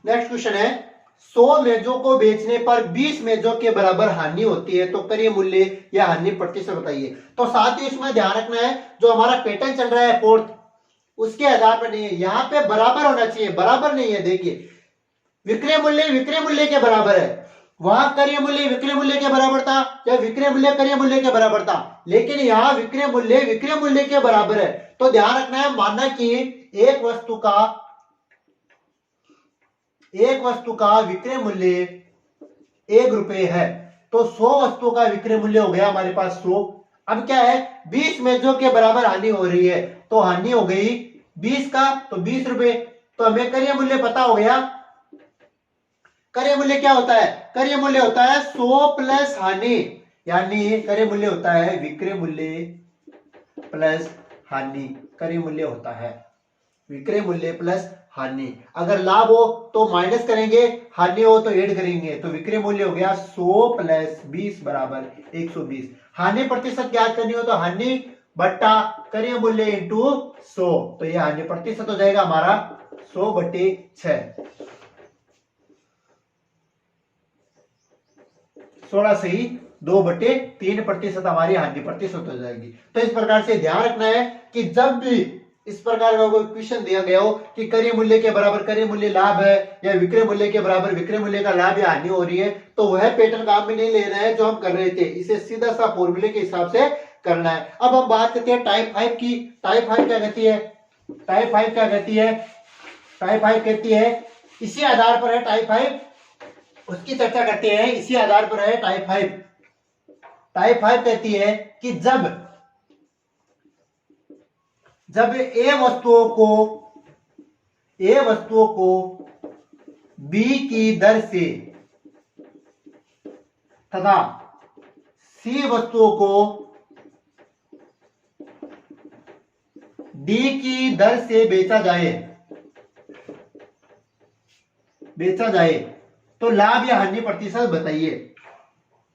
नेक्स्ट क्वेश्चन है 100 मेजों को बेचने पर 20 मेजों के बराबर हानि होती है, तो क्रय मूल्य या हानि प्रतिशत बताइए। तो साथ ही इसमें ध्यान रखना है जो हमारा पैटर्न चल रहा है फोर्थ, उसके आधार पर नहीं है, यहाँ पे बराबर होना चाहिए, बराबर नहीं है। देखिए विक्रय मूल्य के बराबर है, वहां क्रय मूल्य विक्रय मूल्य के बराबर था या विक्रय मूल्य क्रय मूल्य के बराबर था, लेकिन यहाँ विक्रय मूल्य के बराबर है। तो ध्यान रखना है, मानना कि एक वस्तु का विक्रय मूल्य 1 रुपए है, तो 100 वस्तुओं का विक्रय मूल्य हो गया हमारे पास 100। अब क्या है, 20 मेजों के बराबर हानि हो रही है, तो हानि हो गई 20 का, तो 20 रुपए। तो हमें क्रय मूल्य पता हो गया। क्रय मूल्य क्या होता है, क्रय मूल्य होता है 100 प्लस हानि, यानी क्रय मूल्य होता है विक्रय मूल्य प्लस हानि। क्रय मूल्य होता है विक्रय मूल्य प्लस हानि। अगर लाभ हो तो माइनस करेंगे, हानि हो तो ऐड करेंगे, तो विक्रय मूल्य हो गया 100 प्लस 20 बराबर 120। हानि प्रतिशत ज्ञात करनी हो तो हानि बट्टा क्रय मूल्य इंटू 100, तो ये हानि प्रतिशत हो जाएगा हमारा 100/6। 16 सही 2/3% हमारी हानि प्रतिशत हो जाएगी। तो इस प्रकार से ध्यान रखना है कि जब भी इस प्रकार का कोई क्वेश्चन दिया गया हो कि क्रय मूल्य के बराबर क्रय मूल्य लाभ है या विक्रय मूल्य के बराबर विक्रय मूल्य का लाभ या हानि हो रही है, तो वह पैटर्न काम में नहीं लेना है जो हम कर रहे थे, इसे सीधा सा फॉर्मूले के हिसाब से करना है। अब हम बात करते हैं टाइप 5 की। टाइप 5 क्या कहती है, टाइप 5 क्या कहती है, टाइप 5 कहती है, इसी आधार पर है टाइप 5, उसकी चर्चा करते हैं, इसी आधार पर है टाइप 5। टाइप 5 कहती है कि जब ए वस्तुओं को बी की दर से तथा सी वस्तुओं को डी की दर से बेचा जाए तो लाभ या हानि प्रतिशत बताइए।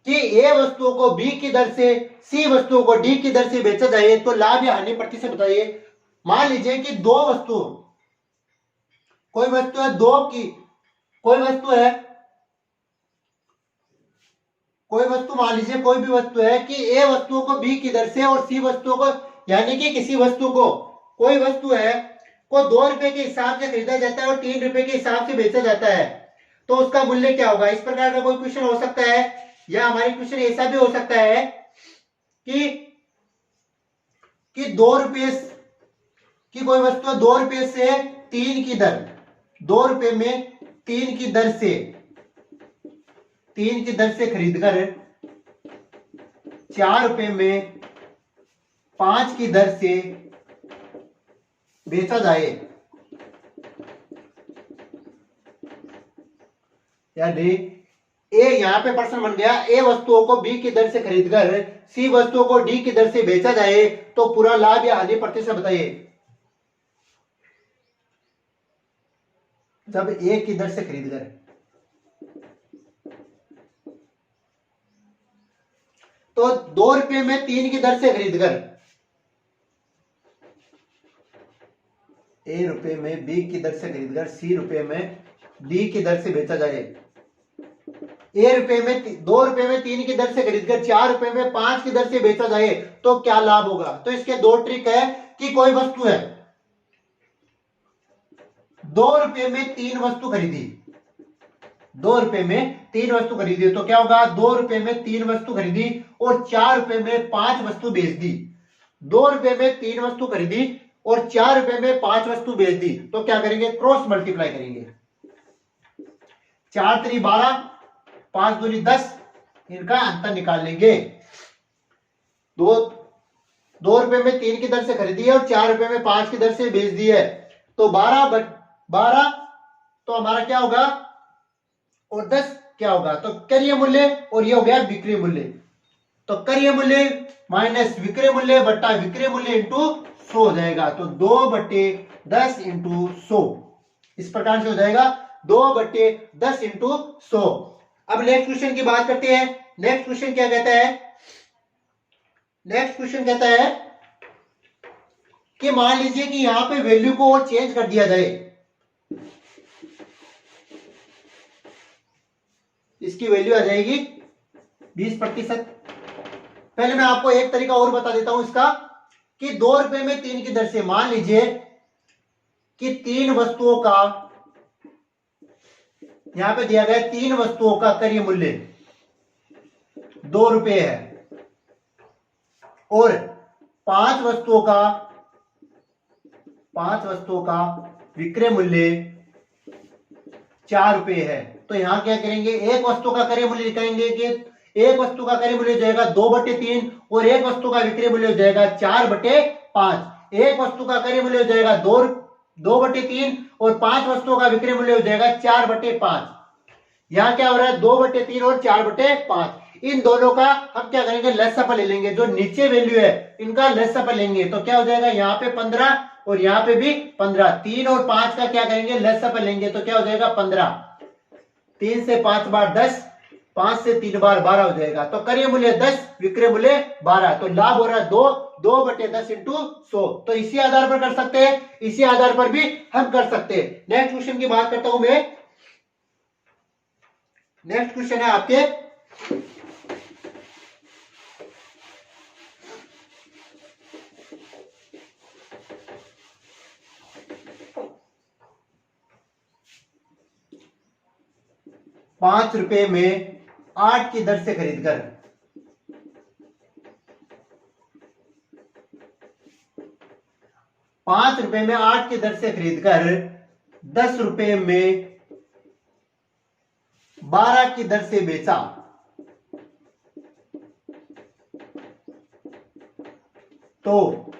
कि ए वस्तुओं को बी की दर से सी वस्तुओं को डी की दर से बेचा जाए तो लाभ या हानि प्रतिशत बताइए। मान लीजिए कि कोई वस्तु मान लीजिए कोई भी वस्तु है कि ए वस्तुओं को बी की दर से और सी वस्तुओं को, यानी कि किसी वस्तु को, कोई वस्तु है को 2 रुपए के हिसाब से खरीदा जाता है और 3 रुपए के हिसाब से बेचा जाता है, तो उसका मूल्य क्या होगा। इस प्रकार का कोई क्वेश्चन हो सकता है, या हमारी क्वेश्चन ऐसा भी हो सकता है कि 2 रुपये की कोई वस्तु 2 रुपये से 3 की दर, 2 रुपये में 3 की दर से खरीदकर 4 रुपये में 5 की दर से बेचा जाए, यानी ए, यहां पे प्रश्न बन गया, ए वस्तुओं को बी की दर से खरीदकर सी वस्तुओं को डी की दर से बेचा जाए तो पूरा लाभ या हानि प्रतिशत बताइए। जब ए की दर से खरीदकर, तो 2 रुपये में 3 की दर से खरीदकर ए रुपये में बी की दर से खरीदकर सी रुपये में डी की दर से बेचा जाए। ए रुपये में 2 रुपये में 3 की दर से खरीदकर 4 रुपये में 5 की दर से बेचा जाए तो क्या लाभ होगा। तो इसके 2 ट्रिक है कि कोई वस्तु है 2 रुपये में 3 वस्तु खरीदी, 2 रुपये में 3 वस्तु खरीदी, तो क्या होगा, 2 रुपये में 3 वस्तु खरीदी और 4 रुपये में 5 वस्तु बेच दी। 2 रुपये में 3 वस्तु खरीदी और 4 रुपये में 5 वस्तु बेच दी, तो क्या करेंगे, क्रॉस मल्टीप्लाई करेंगे। 4 3 12, 5 दूनी 10, इनका अंतर निकाल लेंगे। 2 ₹2 में 3 की दर से खरीदी है और ₹4 में 5 की दर से बेच दी है। तो 12 तो हमारा क्या होगा और 10 क्या होगा, तो क्रय मूल्य और ये हो गया विक्रय मूल्य। तो क्रय मूल्य माइनस विक्रय मूल्य बट्टा विक्रय मूल्य इंटू 100 हो जाएगा। तो 2/10 इंटू 100 इस प्रकार से हो जाएगा 2/10 इंटू 100। अब नेक्स्ट क्वेश्चन की बात करते हैं। नेक्स्ट क्वेश्चन क्या कहता है, नेक्स्ट क्वेश्चन कहता है कि मान लीजिए कि यहां पे वैल्यू को और चेंज कर दिया जाए। इसकी वैल्यू आ जाएगी 20%। पहले मैं आपको एक तरीका और बता देता हूं इसका कि ₹2 में 3 की दर से मान लीजिए कि 3 वस्तुओं का, यहां पे दिया गया 3 वस्तुओं का क्रय मूल्य ₹2 है और 5 वस्तुओं का विक्रय मूल्य ₹4 है। तो यहां क्या करेंगे, एक वस्तु का क्रय मूल्य लिखेंगे कि एक वस्तु का क्रय मूल्य हो जाएगा 2/3 और एक वस्तु का विक्रय मूल्य हो जाएगा 4/5। एक वस्तु का क्रय मूल्य हो जाएगा 2/3 और 5 वस्तुओं का विक्रय मूल्य हो जाएगा 4/5। यहां क्या हो रहा है 2/3 और 4/5। इन दोनों का हम क्या करेंगे लसाअ ले लेंगे, जो नीचे वैल्यू है इनका लसाअ लेंगे। तो क्या हो जाएगा यहाँ पे 15 और यहाँ पे भी 15। 3 और 5 का क्या करेंगे लसाअ लेंगे, तो क्या हो जाएगा 15। 3 से 5 बार 10, 5 से 3 बार 12 हो जाएगा। तो क्रय मूल्य 10 विक्रय मूल्य 12। तो लाभ हो रहा है 2/10 इंटू 100। तो इसी आधार पर कर सकते हैं, इसी आधार पर भी हम कर सकते हैं। नेक्स्ट क्वेश्चन की बात करता हूं मैं। नेक्स्ट क्वेश्चन है आपके ₹5 में 8 की दर से खरीदकर ₹5 में 8 की दर से खरीदकर ₹10 में 12 की दर से बेचा। तो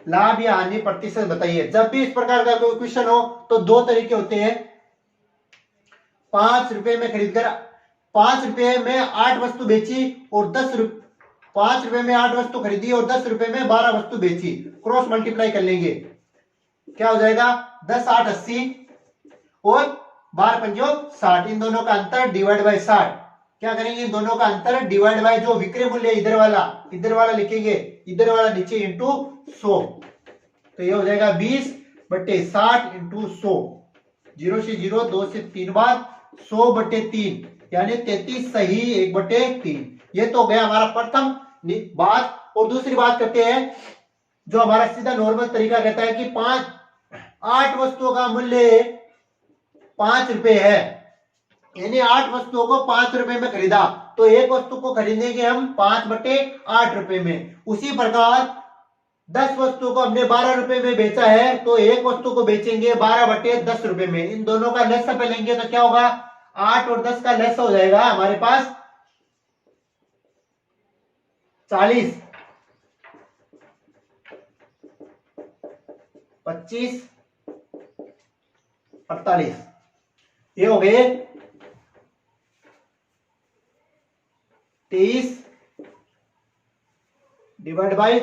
लाभ या हानि प्रतिशत बताइए। जब भी इस प्रकार का कोई क्वेश्चन हो तो दो तरीके होते हैं। ₹5 में खरीदकर ₹5 में 8 वस्तु बेची और ₹5 में 8 वस्तु खरीदी और ₹10 में 12 वस्तु बेची। क्रॉस मल्टीप्लाई कर लेंगे, क्या हो जाएगा 10 8 80 और 12 पंजो 60। इन दोनों का अंतर डिवाइड बाय 60। क्या करेंगे इन दोनों का अंतर डिवाइड बाय जो विक्रय मूल्य इधर वाला लिखेंगे, इधर वाला नीचे इंटू 100। तो ये हो जाएगा 20/60 इंटू 100। 0 से 0, 2 से 3 बार 100/3 यानी 33 सही 1/3। ये तो हो गया हमारा प्रथम बात। और दूसरी बात करते हैं जो हमारा सीधा नॉर्मल तरीका कहता है कि 8 वस्तुओं का मूल्य ₹5 है, यानी 8 वस्तुओं को ₹5 में खरीदा। तो एक वस्तु को खरीदेंगे हम 5/8 में। उसी प्रकार 10 वस्तुओं को हमने ₹12 में बेचा है, तो एक वस्तु को बेचेंगे 12/10 में। इन दोनों का लसाअ लेंगे तो क्या होगा 8 और 10 का लसाअ हो जाएगा हमारे पास 40, 25, 48। ये हो गए 23 डिवाइड बाय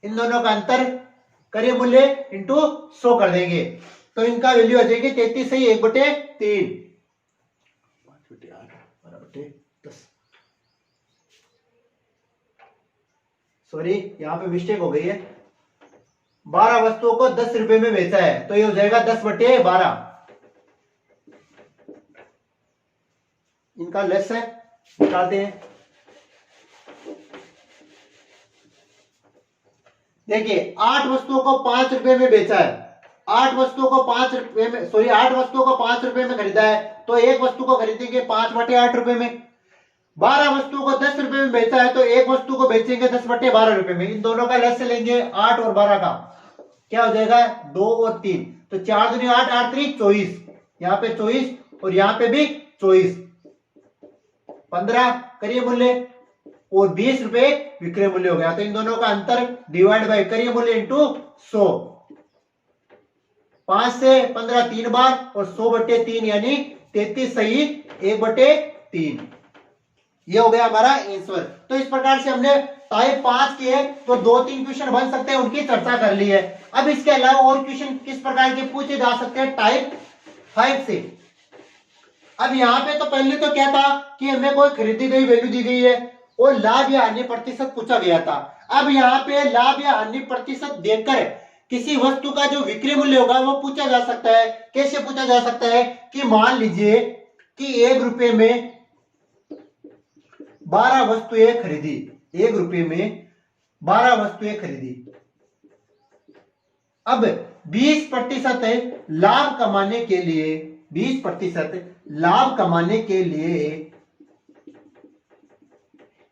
इन दोनों का अंतर क्रय मूल्य इंटू 100 कर देंगे। तो इनका वैल्यू आ जाएगी 33 सही 1/3। 5/8 12/10। सॉरी यहां पे मिस्टेक हो गई है। 12 वस्तुओं को ₹10 में बेचा है, तो ये हो जाएगा 10/12। इनका लेस है निकालते हैं। देखिए 8 वस्तुओं को ₹5 में बेचा है, 8 वस्तुओं को ₹5 में, सॉरी 8 वस्तुओं को ₹5 में खरीदा है, तो एक वस्तु को खरीदेंगे 5/8 में। 12 वस्तुओं को ₹10 में बेचा है, तो एक वस्तु को बेचेंगे 10/12 में। इन दोनों का लेस लेंगे 8 और 12 का, क्या हो जाएगा 2 और 3। तो 4 दूनी 8, 8 3 24, यहाँ पे 24 और यहाँ पे भी 24। 15 करिए मूल्य और 20 रुपए विक्रय मूल्य हो गया। तो इन दोनों का अंतर डिवाइड बाय विक्रय मूल्य इंटू 100, 5 से 15 3 बार और 100/3 यानी 33 सही 1/3। ये हो गया हमारा आंसर। तो इस प्रकार से हमने टाइप 5 के तो 2-3 क्वेश्चन बन सकते हैं उनकी चर्चा कर ली है। अब इसके अलावा और क्वेश्चन किस प्रकार के पूछे जा सकते हैं टाइप 5 से। अब यहाँ पे तो पहले तो क्या था कि हमें कोई खरीदी गई वैल्यू दी गई है और लाभ या हानि प्रतिशत पूछा गया था। अब यहाँ पे लाभ या हानि प्रतिशत देकर किसी वस्तु का जो विक्रय मूल्य होगा वो पूछा जा सकता है। कैसे पूछा जा सकता है कि मान लीजिए कि 1 रुपए में 12 वस्तुएं खरीदी, 1 रुपए में 12 वस्तुएं खरीदी। अब 20% लाभ कमाने के लिए 20% लाभ कमाने के लिए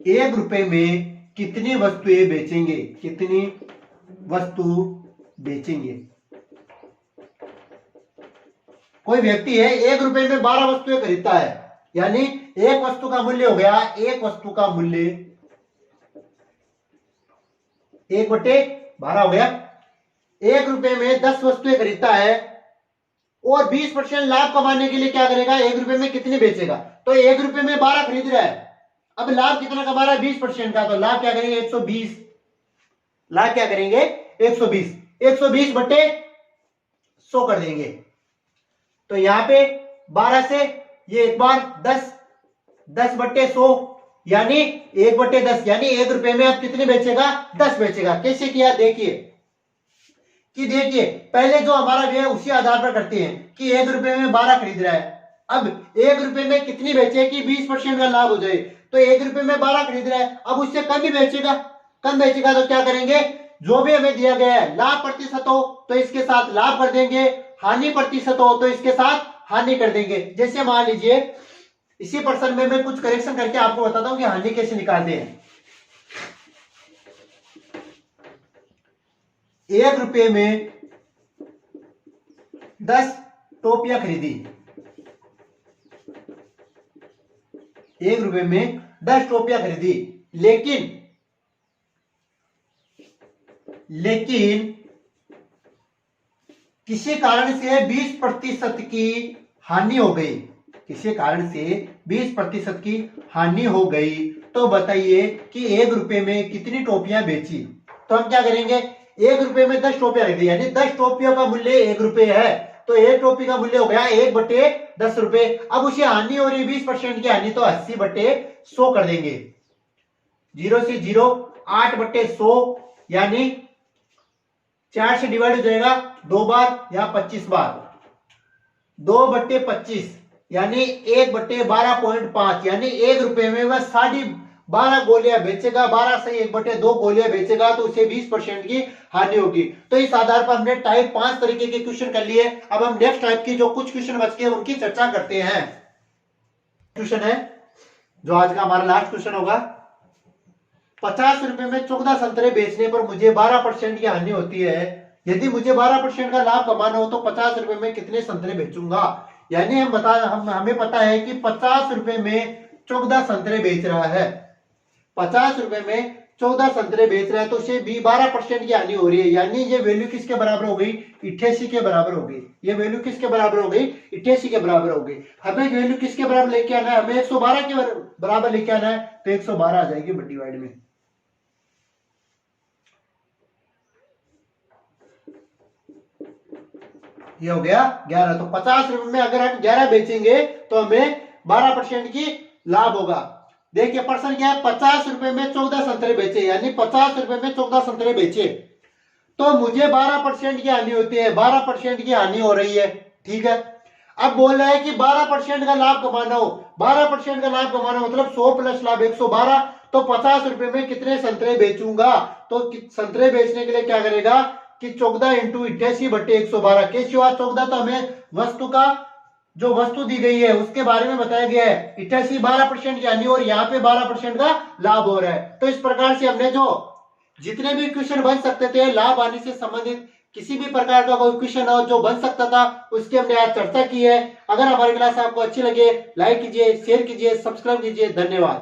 1 रुपए में कितनी वस्तुएं बेचेंगे, कितनी वस्तु बेचेंगे। कोई व्यक्ति है 1 रुपए में 12 वस्तुएं खरीदता है, यानी एक वस्तु का मूल्य हो गया, एक वस्तु का मूल्य 1/12 हो गया। 1 रुपए में 10 वस्तुएं खरीदता है और 20% लाभ कमाने के लिए क्या करेगा, 1 रुपए में कितनी बेचेगा। तो 1 रुपए में 12 खरीद रहा है, अब लाभ कितना कमा रहा है 20% का, तो लाभ क्या करेंगे 120। लाभ क्या करेंगे 120, 120/100 कर देंगे। तो यहां पे 12 से ये एक बार 10/100 यानी 1/10 यानी 1 रुपए में अब कितने बेचेगा 10 बेचेगा। कैसे किया देखिए पहले जो हमारा व्यय उसी आधार पर करते हैं कि 1 रुपए में 12 खरीद रहा है, अब 1 रुपए में कितनी बेचे कि 20% का लाभ हो जाए। तो 1 रुपए में 12 खरीद रहा है, अब उससे कम ही बेचेगा, कम बेचेगा तो क्या करेंगे, जो भी हमें दिया गया है लाभ प्रतिशत हो तो इसके साथ लाभ कर देंगे, हानि प्रतिशत हो तो इसके साथ हानि कर देंगे। जैसे मान लीजिए इसी प्रश्न में मैं कुछ करेक्शन करके आपको बताता हूं कि हानि कैसे निकालते हैं। 1 रुपए में 10 टोपियां खरीदी, 1 रुपए में 10 टोपियां खरीदी, लेकिन किसी कारण से 20% की हानि हो गई, किसी कारण से 20% की हानि हो गई। तो बताइए कि 1 रुपए में कितनी टोपियां बेची। तो हम क्या करेंगे, 1 रुपए में 10 टोपियां खरीदी यानी 10 टोपियों का मूल्य 1 रुपए है, तो 1 टोपी का मूल्य हो गया 1/10 रुपए। अब उसे हानि हो रही 20% की हानि, तो 80/100 कर देंगे। 0 से 0 8/100 यानी 4 से डिवाइड हो जाएगा 2 बार या 25 बार, 2/25 यानी 1/12.5 यानी 1 रुपए में वह 12.5 गोलियां बेचेगा, 12 से 1/2 गोलियां बेचेगा तो उसे 20% की हानि होगी। तो इस आधार पर हमने टाइप 5 तरीके के क्वेश्चन कर लिए। अब हम नेक्स्ट टाइप की जो कुछ क्वेश्चन बच गए उनकी चर्चा करते हैं। क्वेश्चन है जो आज का हमारा लास्ट क्वेश्चन होगा, 50 रुपए में 14 संतरे बेचने पर मुझे 12% की हानि होती है। यदि मुझे 12% का लाभ कमाना हो तो 50 रुपए में कितने संतरे बेचूंगा। यानी हमें पता है कि 50 रुपए में 14 संतरे बेच रहा है, 50 रुपए में 14 संतरे बेच रहा है तो उसे भी 12% की हानि हो रही है। यानी ये वैल्यू किसके बराबर हो गई 88 के बराबर हो गई। ये वैल्यू किसके बराबर हो गई 88 के बराबर हो गई। हमें वैल्यू किसके बराबर लेके आना है, हमें 112 के बराबर लेके आना है, तो 112 आ जाएगी डिवाइड में। ये हो गया 11। तो 50 रुपए में अगर हम 11 बेचेंगे तो हमें 12% की लाभ होगा। देखिए प्रश्न क्या है, 50 रुपए में 14 संतरे बेचे, यानी 50 रुपए में 14 संतरे बेचे तो मुझे 12% की हानि होती है, 12% की हानि हो रही है, ठीक है। अब बोल रहा है कि 12% का लाभ कमाना हो, 12% का लाभ कमाना मतलब 100 प्लस लाभ 112, तो 50 रुपए में कितने संतरे बेचूंगा। तो संतरे बेचने के लिए क्या करेगा कि 14 इंटू 88/112। कैसे हुआ 14, तो हमें वस्तु का जो वस्तु दी गई है उसके बारे में बताया गया है, 88 12% की हानि और यहाँ पे 12% का लाभ हो रहा है। तो इस प्रकार से हमने जो जितने भी क्वेश्चन बन सकते थे लाभ हानि से संबंधित किसी भी प्रकार का कोई क्वेश्चन हो जो बन सकता था उसकी हमने आज चर्चा की है। अगर हमारी क्लास आपको अच्छी लगे लाइक कीजिए, शेयर कीजिए, सब्सक्राइब कीजिए। धन्यवाद।